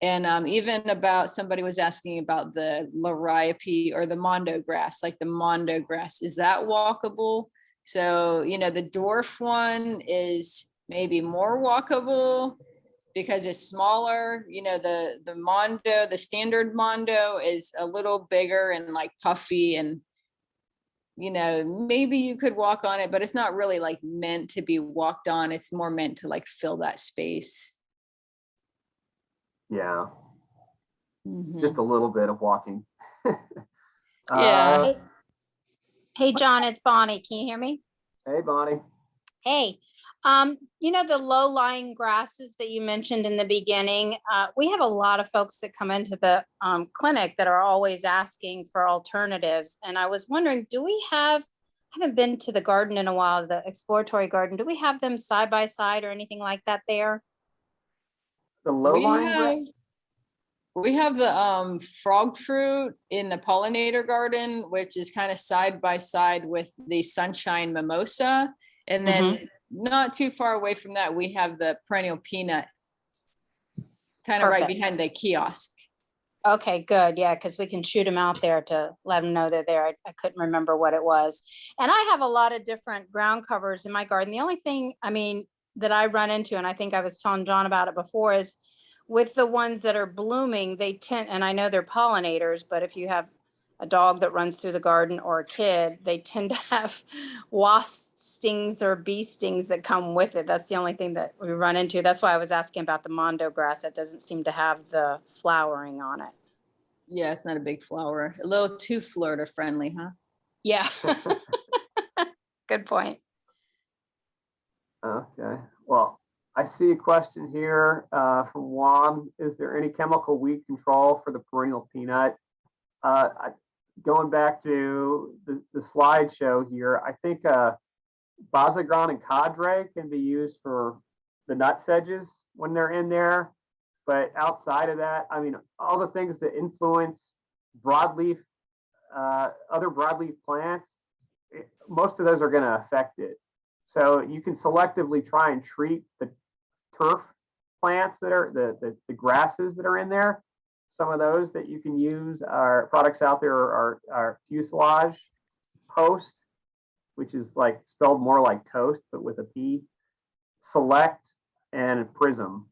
And even about somebody was asking about the liriope or the mondo grass, like the mondo grass, is that walkable? So, the dwarf one is maybe more walkable because it's smaller. The standard mondo is a little bigger and like puffy and maybe you could walk on it, but it's not really like meant to be walked on. It's more meant to like fill that space. Yeah, Mhm. just a little bit of walking. Yeah. Hey, hey, John, it's Bonnie. Can you hear me? Hey, Bonnie. Hey, the low-lying grasses that you mentioned in the beginning, we have a lot of folks that come into the clinic that are always asking for alternatives. And I was wondering, I haven't been to the garden in a while, the exploratory garden. Do we have them side by side or anything like that there? The We low-lying have grass? we have the frog fruit in the pollinator garden, which is kind of side by side with the sunshine mimosa. And then not too far away from that, we have the perennial peanut kind of right Perfect. behind the kiosk. Okay, good. Yeah, because we can shoot them out there to let them know they're there. I couldn't remember what it was. And I have a lot of different ground covers in my garden. The only thing, that I run into, and I think I was telling John about it before, is with the ones that are blooming, they tend, and I know they're pollinators, but if you have a dog that runs through the garden or a kid, they tend to have wasp stings or bee stings that come with it. That's the only thing that we run into. That's why I was asking about the mondo grass. That doesn't seem to have the flowering on it. Yeah, it's not a big flower. A little too Florida friendly, huh? Yeah. Good point. Okay. Well, I see a question here from Juan. Is there any chemical weed control for the perennial peanut? Going back to the slideshow here, I think Bazagran and Cadre can be used for the nut sedges when they're in there. But outside of that, I mean, all the things that influence broadleaf, other broadleaf plants, most of those are going to affect it. So you can selectively try and treat the turf plants that are the grasses that are in there. Some of those that you can use are products out there are fuselage, post, which is like spelled more like toast, but with a P, select, and prism.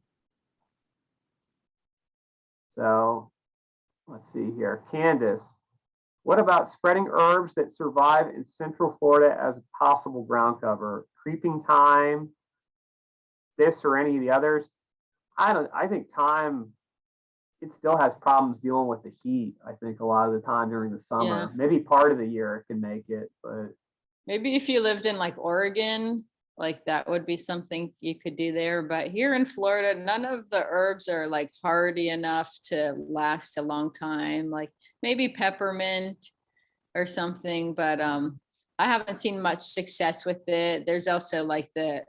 So let's see here. Candace, what about spreading herbs that survive in Central Florida as a possible ground cover? Creeping thyme, this or any of the others? I think thyme, it still has problems dealing with the heat. I think a lot of the time during the summer, Yeah. maybe part of the year it can make it, but Maybe if you lived in like Oregon, like that would be something you could do there. But here in Florida, none of the herbs are like hardy enough to last a long time. Like maybe peppermint or something, but I haven't seen much success with it. There's also like the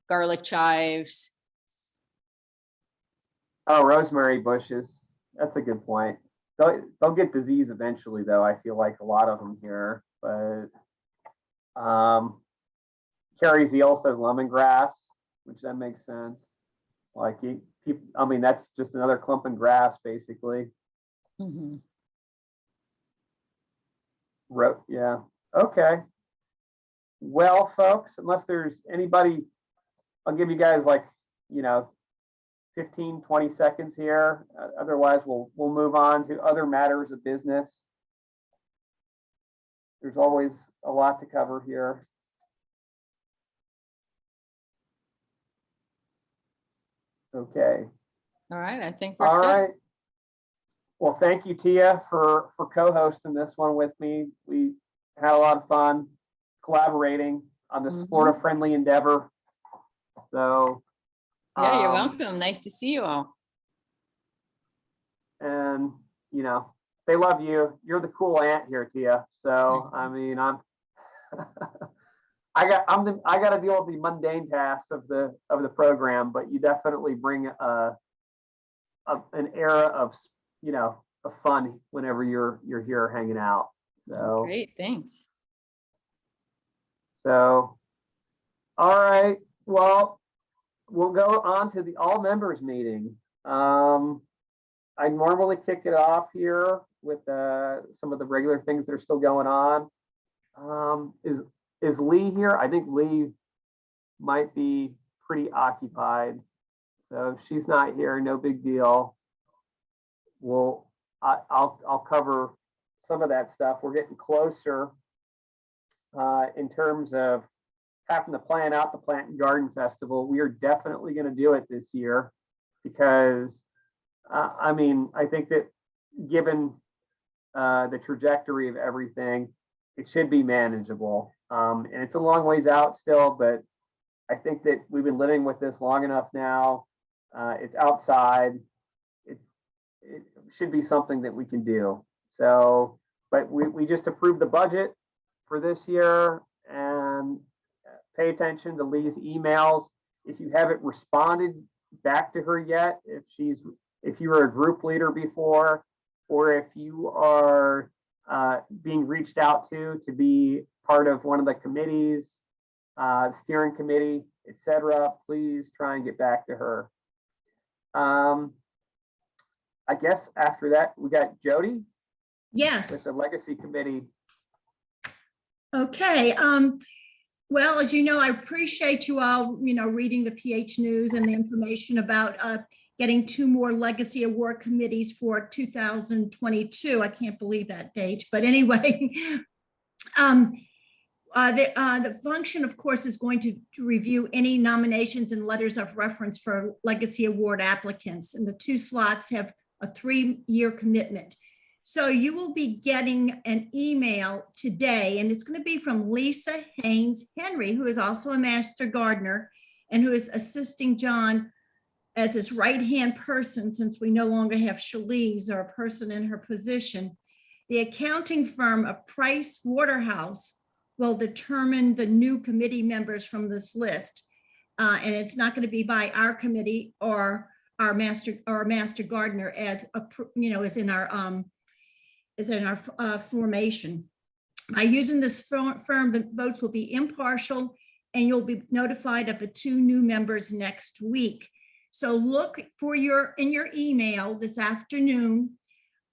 garlic chives. oh, rosemary bushes. That's a good point. They'll get disease eventually, though. I feel like a lot of them here, but Carrie Zeal says lemongrass, which that makes sense. Like I mean, that's just another clump in grass, basically. Mhm. Yeah. Okay. Well, folks, unless there's anybody, I'll give you guys like, 15, 20 seconds here. Otherwise, we'll move on to other matters of business. There's always a lot to cover here. Okay. All right, I think we're All set. right. Well, thank you, Tia, for co-hosting this one with me. We had a lot of fun collaborating on this Florida-friendly endeavor. So, Yeah, you're welcome. Nice to see you all. And they love you. You're the cool aunt here, Tia. So, I mean, I got to deal with the mundane tasks of the program, but you definitely bring an era of of fun whenever you're here hanging out. So Great, thanks. So, all right. Well, we'll go on to the all members meeting. I normally kick it off here with some of the regular things that are still going on. Is Lee here? I think Lee might be pretty occupied. So if she's not here, no big deal. I'll cover some of that stuff. We're getting closer in terms of having to plan out the Plant and Garden Festival. We are definitely going to do it this year because, I mean, I think that given the trajectory of everything, it should be manageable. And it's a long ways out still, but I think that we've been living with this long enough now. It's outside. It should be something that we can do. So, but we just approved the budget for this year, and pay attention to Lee's emails. If you haven't responded back to her yet, if you were a group leader before, or if you are being reached out to be part of one of the committees, steering committee, etc., please try and get back to her. I guess after that, we got Jody with Yes. the Legacy Committee. Okay. Well, as you know, I appreciate you all, reading the PH News and the information about getting 2 more Legacy Award committees for 2022. I can't believe that date, but anyway, the function, of course, is going to review any nominations and letters of reference for Legacy Award applicants, and the 2 slots have a 3-year commitment. So you will be getting an email today, and it's going to be from Lisa Haynes Henry, who is also a master gardener and who is assisting John as his right-hand person, since we no longer have Shalise or a person in her position. The accounting firm of Price Waterhouse will determine the new committee members from this list. And it's not going to be by our committee or our master gardener as is in our formation. By using this firm, the votes will be impartial, and you'll be notified of the 2 new members next week. So look for in your email this afternoon.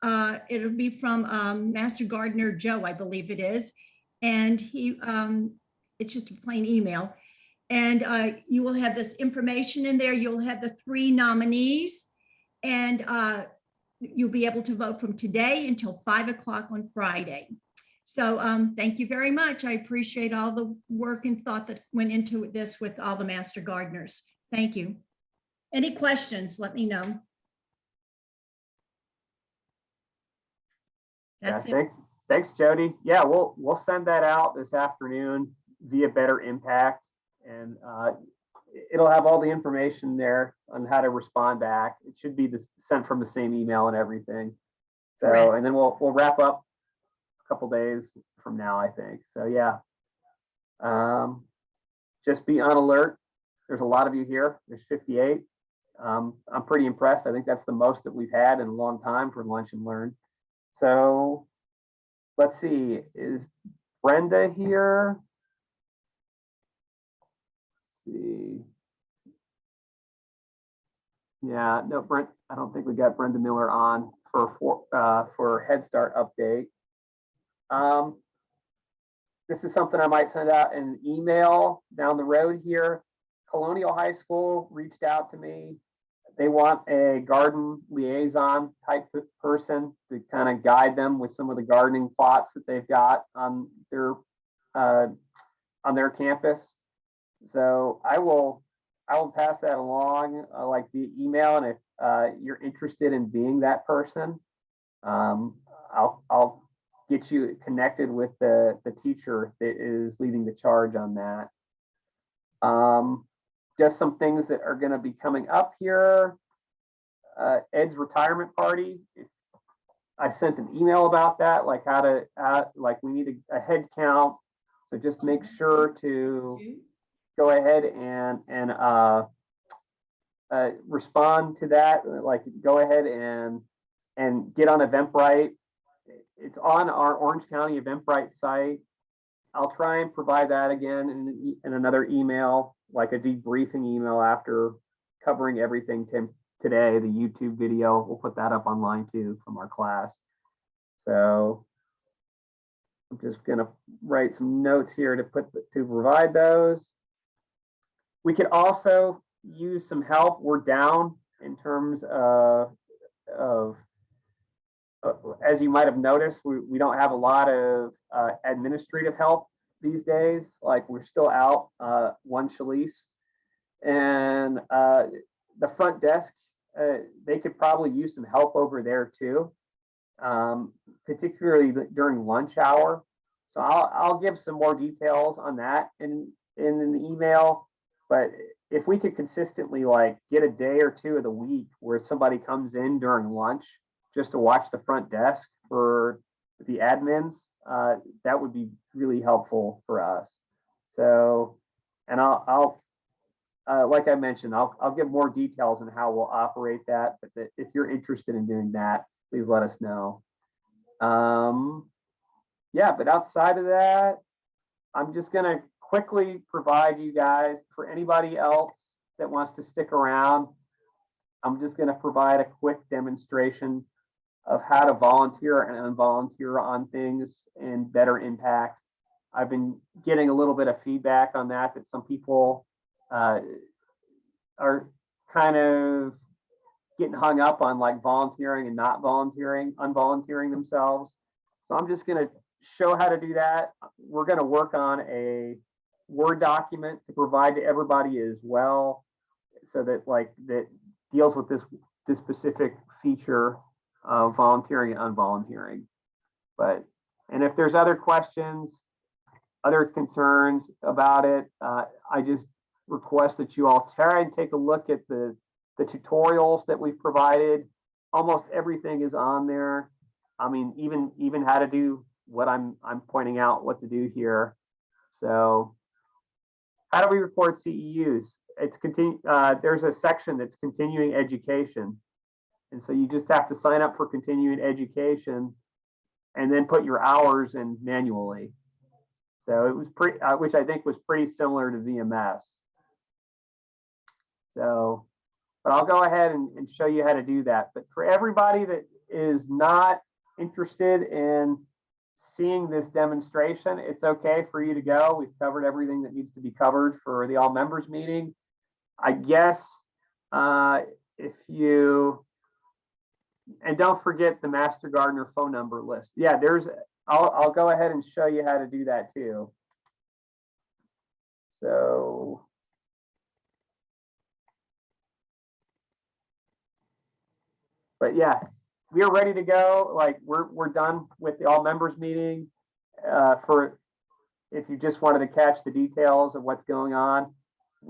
It'll be from Master Gardener Joe, I believe it is, and it's just a plain email. And you will have this information in there. You'll have the 3 nominees, and you'll be able to vote from today until 5 o'clock on Friday. So thank you very much. I appreciate all the work and thought that went into this with all the master gardeners. Thank you. Any questions, let me know. That's it. Thanks, Jody. Yeah, we'll send that out this afternoon via Better Impact, and it'll have all the information there on how to respond back. It should be sent from the same email and everything. So, Correct. and then we'll wrap up a couple days from now, I think. So yeah, just be on alert. There's a lot of you here. There's 58. I'm pretty impressed. I think that's the most that we've had in a long time for Lunch and Learn. So let's see, is Brenda here? Let's see. Yeah, no, Brent, I don't think we got Brenda Miller on for Head Start update. This is something I might send out in an email down the road here. Colonial High School reached out to me. They want a garden liaison type person to kind of guide them with some of the gardening plots that they've got on their campus. So I will pass that along like via email, and if you're interested in being that person, I'll get you connected with the teacher that is leading the charge on that. Just some things that are going to be coming up here. Ed's retirement party. I sent an email about that, like how to like we need a head count. So just make sure to go ahead and respond to that. Like go ahead and get on Eventbrite. It's on our Orange County Eventbrite site. I'll try and provide that again in another email, like a debriefing email after covering everything today. The YouTube video, we'll put that up online too from our class. So I'm just gonna write some notes here to provide those. We could also use some help. We're down in terms of as you might have noticed, we don't have a lot of administrative help these days. Like we're still out one Shalice, and the front desk, they could probably use some help over there too, particularly during lunch hour. So I'll give some more details on that in the email. But if we could consistently like get a day or two of the week where somebody comes in during lunch just to watch the front desk for the admins, that would be really helpful for us. So, and I'll like I mentioned, I'll give more details on how we'll operate that. But if you're interested in doing that, please let us know. Yeah, but outside of that, I'm just gonna quickly provide you guys, for anybody else that wants to stick around, I'm just gonna provide a quick demonstration of how to volunteer and unvolunteer on things and better impact. I've been getting a little bit of feedback on that some people are kind of getting hung up on like volunteering and not volunteering, unvolunteering themselves. So I'm just gonna show how to do that. We're gonna work on a Word document to provide to everybody as well, so that that deals with this specific feature of volunteering and unvolunteering. And if there's other questions, other concerns about it, I just request that you all try and take a look at the tutorials that we've provided. Almost everything is on there. I mean, even how to do what I'm pointing out what to do here. So how do we record CEUs? It's there's a section that's continuing education. And so you just have to sign up for continuing education and then put your hours in manually. So it was which I think was pretty similar to VMS. So, but I'll go ahead and show you how to do that. But for everybody that is not interested in seeing this demonstration, it's okay for you to go. We've covered everything that needs to be covered for the all members meeting. I guess if you, and don't forget the Master Gardener phone number list. Yeah, I'll go ahead and show you how to do that too. So but yeah, we are ready to go. Like we're done with the all members meeting. For if you just wanted to catch the details of what's going on.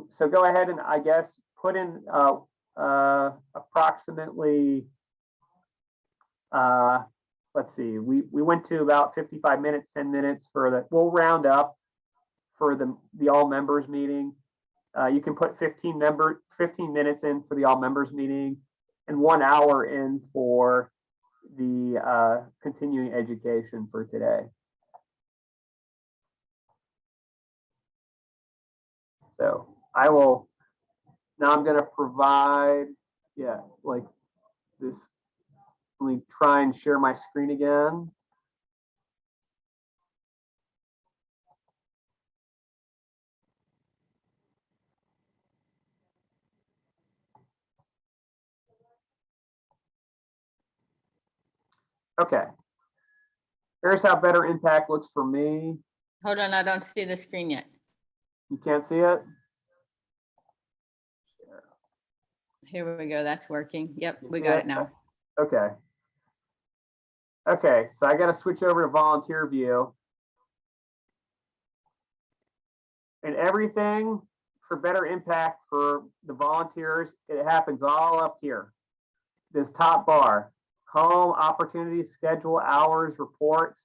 So go ahead and I guess put in approximately let's see, we went to about 55 minutes, 10 minutes for the, we'll round up for the all members meeting. You can put 15 minutes in for the all members meeting and 1 hour in for the continuing education for today. So I will, now I'm going to provide, yeah, like this. Let me try and share my screen again. Okay. Here's how better impact looks for me. Hold on, I don't see the screen yet. You can't see it? Here we go. That's working. Yep, You we see got it now. Okay. Okay, so I got to switch over to volunteer view. And everything for better impact for the volunteers, it happens all up here. This top bar, home, opportunities, schedule, hours, reports,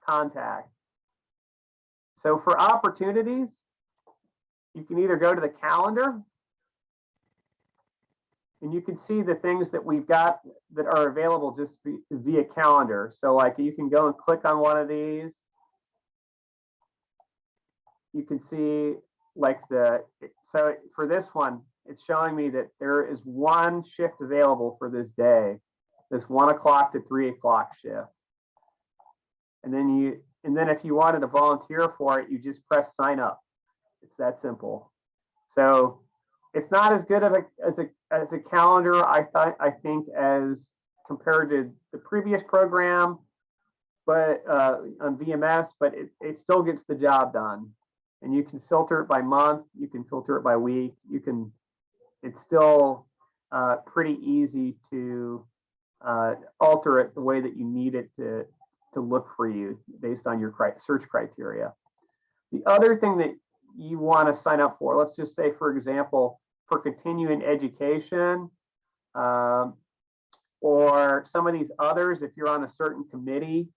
contact. So for opportunities, you can either go to the calendar and you can see the things that we've got that are available just via calendar. So like you can go and click on one of these. You can see like so for this one, it's showing me that there is one shift available for this day, this 1 o'clock to 3 o'clock shift. And then if you wanted to volunteer for it, you just press sign up. It's that simple. So it's not as good of as a calendar, I think, as compared to the previous program, but on VMS, but it still gets the job done. And you can filter it by month, you can filter it by week, it's still pretty easy to alter it the way that you need it to look for you based on your search criteria. The other thing that you want to sign up for, let's just say, for example, for continuing education, or some of these others, if you're on a certain committee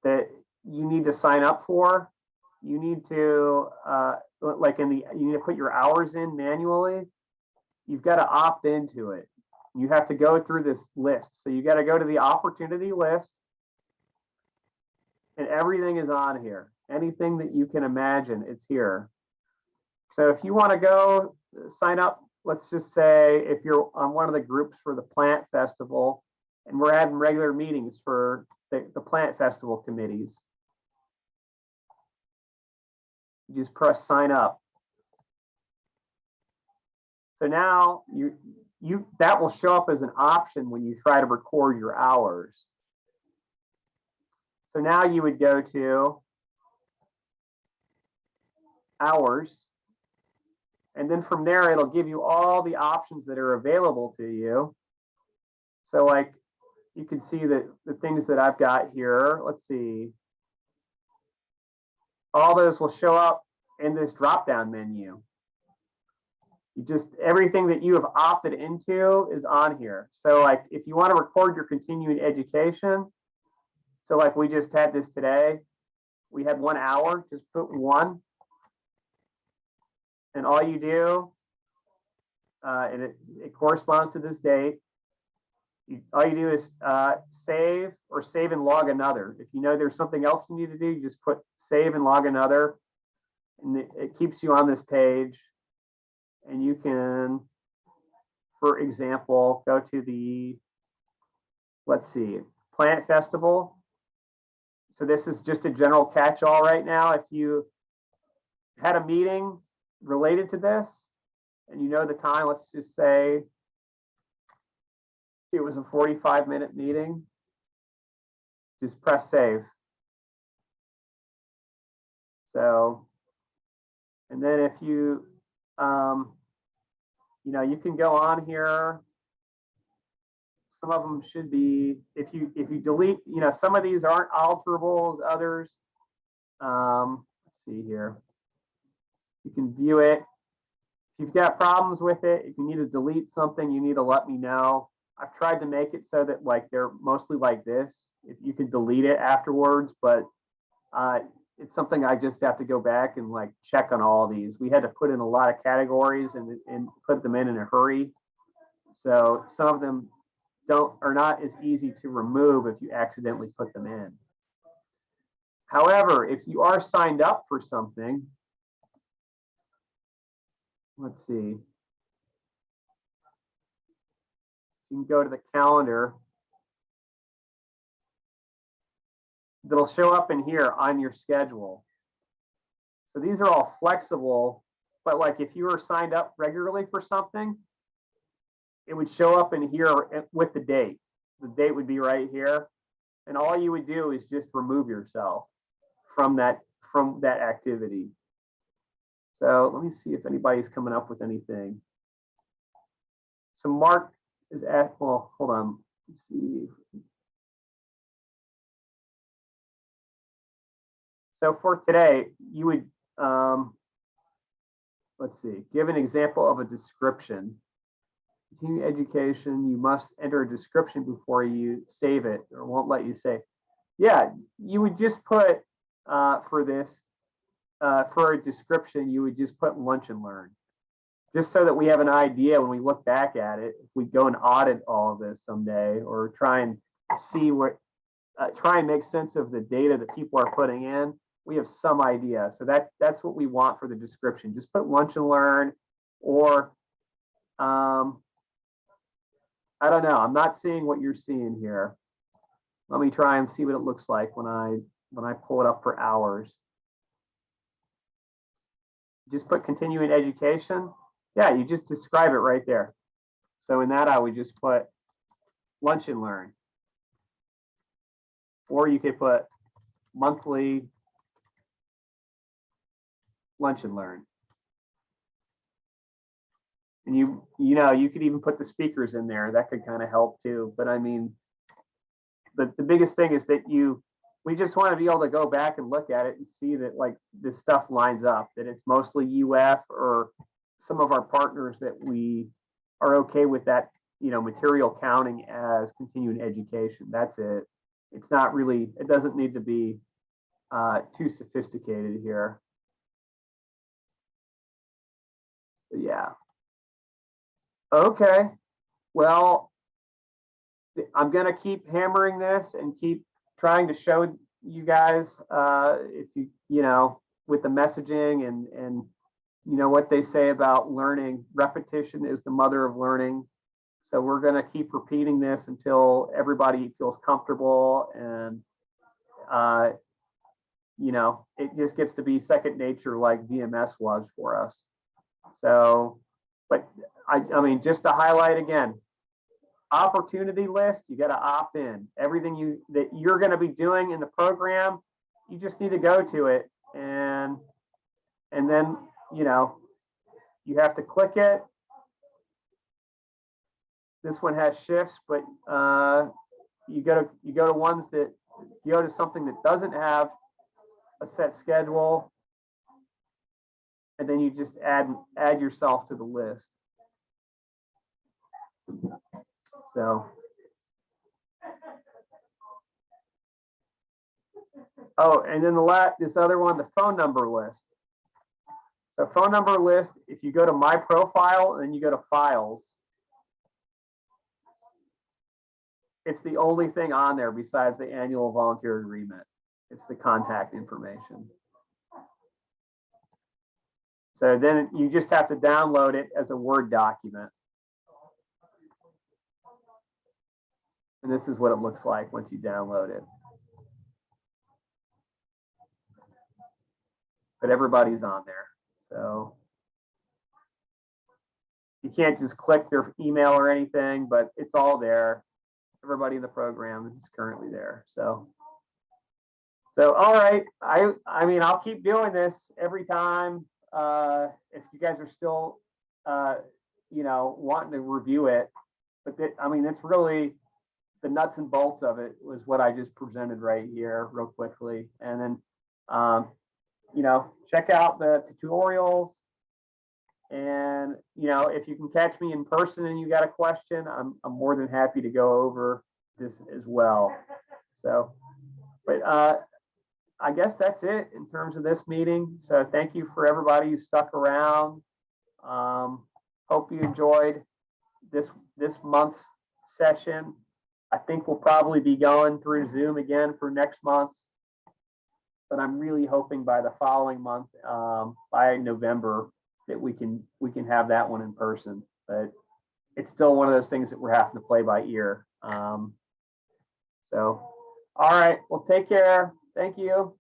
that you need to sign up for, you need to you need to put your hours in manually. You've got to opt into it. You have to go through this list. So you got to go to the opportunity list, and everything is on here. Anything that you can imagine, it's here. So if you want to go sign up, let's just say if you're on one of the groups for the plant festival, and we're having regular meetings for the plant festival committees, you just press sign up. So now that will show up as an option when you try to record your hours. So now you would go to hours, and then from there it'll give you all the options that are available to you. So like you can see that the things that I've got here, let's see, all those will show up in this drop down menu. Everything that you have opted into is on here. So like if you want to record your continuing education, so like we just had this today, we had 1 hour, just put 1. And all you do, and it corresponds to this date, all you do is save or save and log another. If you know there's something else you need to do, you just put save and log another, and it keeps you on this page. And you can, for example, go to the, let's see, plant festival. So this is just a general catch-all right now. If you had a meeting related to this and you know the time, let's just say it was a 45-minute meeting, just press save. So, and then if you, you can go on here. Some of them should be, if you delete, some of these aren't alterable as others. Let's see here. You can view it. If you've got problems with it, if you need to delete something, you need to let me know. I've tried to make it so that like they're mostly like this. If you can delete it afterwards, but it's something I just have to go back and like check on all these. We had to put in a lot of categories and put them in a hurry. So some of them are not as easy to remove if you accidentally put them in. However, if you are signed up for something, let's see. you can go to the calendar. That'll show up in here on your schedule. So these are all flexible, but like if you were signed up regularly for something, it would show up in here with the date. The date would be right here. And all you would do is just remove yourself from that activity. So let me see if anybody's coming up with anything. So Mark is at, well, hold on. Let's see. So for today, you would, let's see, give an example of a description. Continue education, you must enter a description before you save it, or won't let you save. Yeah, you would just put, for this, for a description, you would just put lunch and learn. Just so that we have an idea when we look back at it, if we go and audit all of this someday, or try and see what, try and make sense of the data that people are putting in, we have some idea. So that's what we want for the description. Just put lunch and learn, or I don't know. I'm not seeing what you're seeing here. Let me try and see what it looks like when I pull it up for hours. Just put continuing education. Yeah, you just describe it right there. So in that, I would just put lunch and learn. Or you could put monthly lunch and learn. And you know, you could even put the speakers in there. That could kind of help too. But I mean, the biggest thing is that we just want to be able to go back and look at it and see that like this stuff lines up, that it's mostly UF or some of our partners that we are okay with that, you know, material counting as continuing education. That's it. It's not really, it doesn't need to be too sophisticated here. But yeah. Okay, well, I'm going to keep hammering this and keep trying to show you guys if you know, with the messaging and you know what they say about learning. Repetition is the mother of learning. So we're going to keep repeating this until everybody feels comfortable, and you know, it just gets to be second nature like VMS was for us. So, but I mean, just to highlight again, opportunity list, you got to opt in. Everything that you're going to be doing in the program, you just need to go to it, and then, you know, you have to click it. This one has shifts, but you go to ones that you go to something that doesn't have a set schedule, and then you just add yourself to the list. So, oh, and then this other one, the phone number list. So phone number list, if you go to my profile and then you go to files, it's the only thing on there besides the annual volunteer agreement. It's the contact information. So then you just have to download it as a Word document. And this is what it looks like once you download it. But everybody's on there. So you can't just click their email or anything, but it's all there. Everybody in the program is currently there. So all right. I mean, I'll keep doing this every time. If you guys are still, you know, wanting to review it, but I mean, it's really the nuts and bolts of it was what I just presented right here real quickly. And then, you know, check out the tutorials, and, you know, if you can catch me in person and you got a question, I'm more than happy to go over this as well. So, but I guess that's it in terms of this meeting. So thank you for everybody who stuck around. Hope you enjoyed this month's session. I think we'll probably be going through Zoom again for next month, but I'm really hoping by the following month, by November, that we can have that one in person. But it's still one of those things that we're having to play by ear. So, all right, well, take care. Thank you.